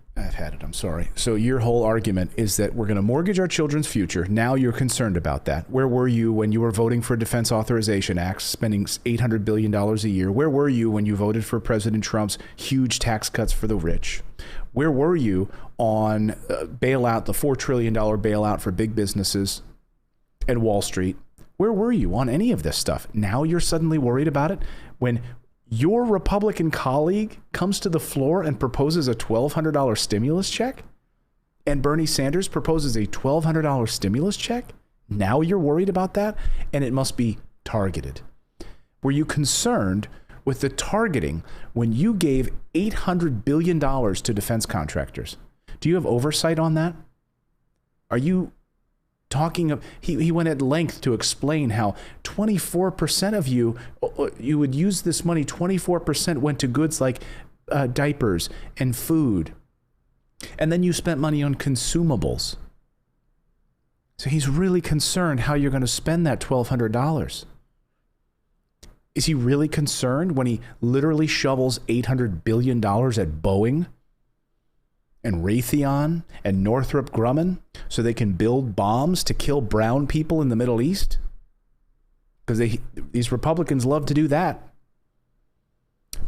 I'm sorry. So your whole argument is that we're going to mortgage our children's future. Now you're concerned about that. Where were you when you were voting for Defense Authorization Act, spending $800 billion a year? Where were you when you voted for President Trump's huge tax cuts for the rich? Where were you on bailout, the $4 trillion bailout for big businesses and Wall Street? Where were you on any of this stuff? Now you're suddenly worried about it when your Republican colleague comes to the floor and proposes a $1,200 stimulus check, and Bernie Sanders proposes a $1,200 stimulus check. Now you're worried about that, and it must be targeted. Were you concerned with the targeting when you gave $800 billion to defense contractors? Do you have oversight on that? Are you talking of, he went at length to explain how 24% of you would use this money, 24% went to goods like diapers and food. And then you spent money on consumables. So he's really concerned how you're going to spend that $1,200. Is he really concerned when he literally shovels $800 billion at Boeing and Raytheon and Northrop Grumman so they can build bombs to kill brown people in the Middle East? Because these Republicans love to do that.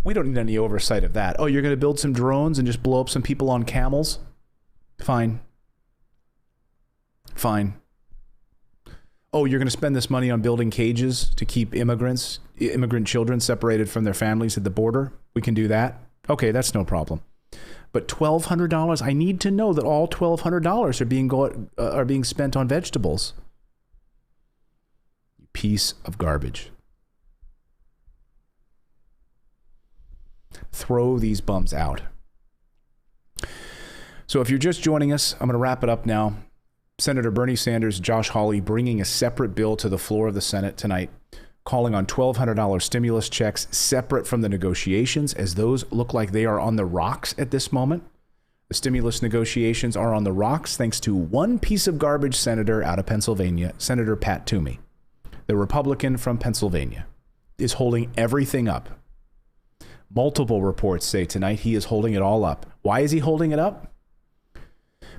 We don't need any oversight of that. Oh, you're going to build some drones and just blow up some people on camels? Fine. Oh, you're going to spend this money on building cages to keep immigrant children separated from their families at the border? We can do that. Okay, that's no problem. But $1,200, I need to know that all $1,200 are being spent on vegetables. You piece of garbage. Throw these bums out. So if you're just joining us, I'm going to wrap it up now. Senator Bernie Sanders, Josh Hawley bringing a separate bill to the floor of the Senate tonight, calling on $1,200 stimulus checks separate from the negotiations, as those look like they are on the rocks at this moment. The stimulus negotiations are on the rocks thanks to one piece of garbage senator out of Pennsylvania, Senator Pat Toomey, the Republican from Pennsylvania, is holding everything up. Multiple reports say tonight he is holding it all up. Why is he holding it up?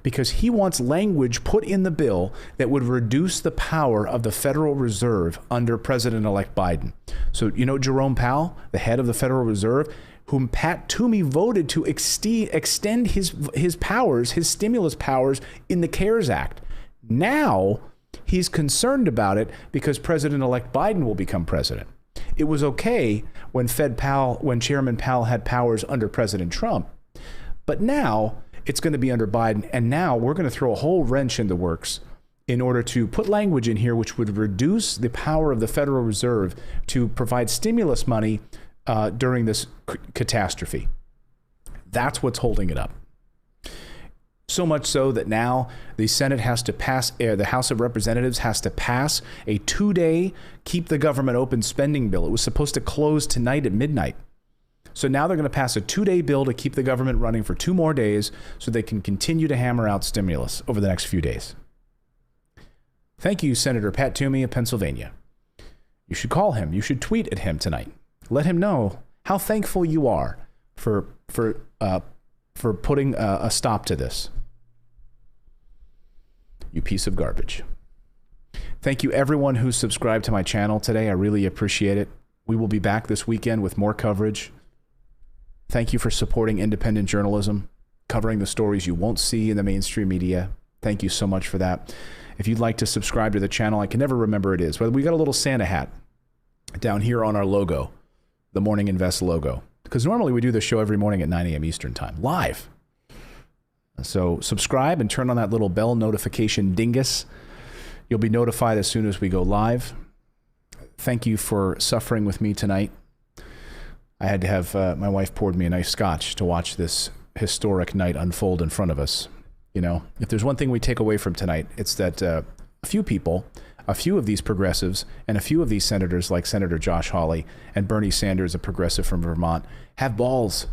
Because he wants language put in the bill that would reduce the power of the Federal Reserve under President-elect Biden. So, you know, Jerome Powell, the head of the Federal Reserve, whom Pat Toomey voted to extend his powers, his stimulus powers in the CARES Act. Now he's concerned about it because President-elect Biden will become president. It was okay when Chairman Powell had powers under President Trump, but now it's going to be under Biden, and now we're going to throw a whole wrench in the works in order to put language in here which would reduce the power of the Federal Reserve to provide stimulus money during this catastrophe. That's what's holding it up. So much so that now the Senate has to pass, the House of Representatives has to pass a 2-day keep the government open spending bill. It was supposed to close tonight at midnight. So now they're going to pass a 2-day bill to keep the government running for 2 more days so they can continue to hammer out stimulus over the next few days. Thank you, Senator Pat Toomey of Pennsylvania. You should call him. You should tweet at him tonight. Let him know how thankful you are for putting a stop to this. You piece of garbage. Thank you, everyone who subscribed to my channel today. I really appreciate it. We will be back this weekend with more coverage. Thank you for supporting independent journalism, covering the stories you won't see in the mainstream media. Thank you so much for that. If you'd like to subscribe to the channel, I can never remember it is, but we got a little Santa hat down here on our logo, the Morning Invest logo. Because normally we do the show every morning at 9 a.m. Eastern Time, live. So subscribe and turn on that little bell notification dingus. You'll be notified as soon as we go live. Thank you for suffering with me tonight. I had to have my wife poured me a nice scotch to watch this historic night unfold in front of us. You know, if there's one thing we take away from tonight, it's that a few people, a few of these progressives, and a few of these senators like Senator Josh Hawley and Bernie Sanders, a progressive from Vermont, have balls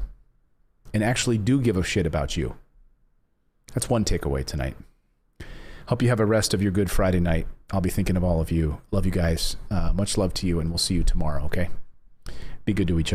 and actually do give a shit about you. That's one takeaway tonight. Hope you have a rest of your Good Friday night. I'll be thinking of all of you. Love you guys. Much love to you, and we'll see you tomorrow, okay? Be good to each other.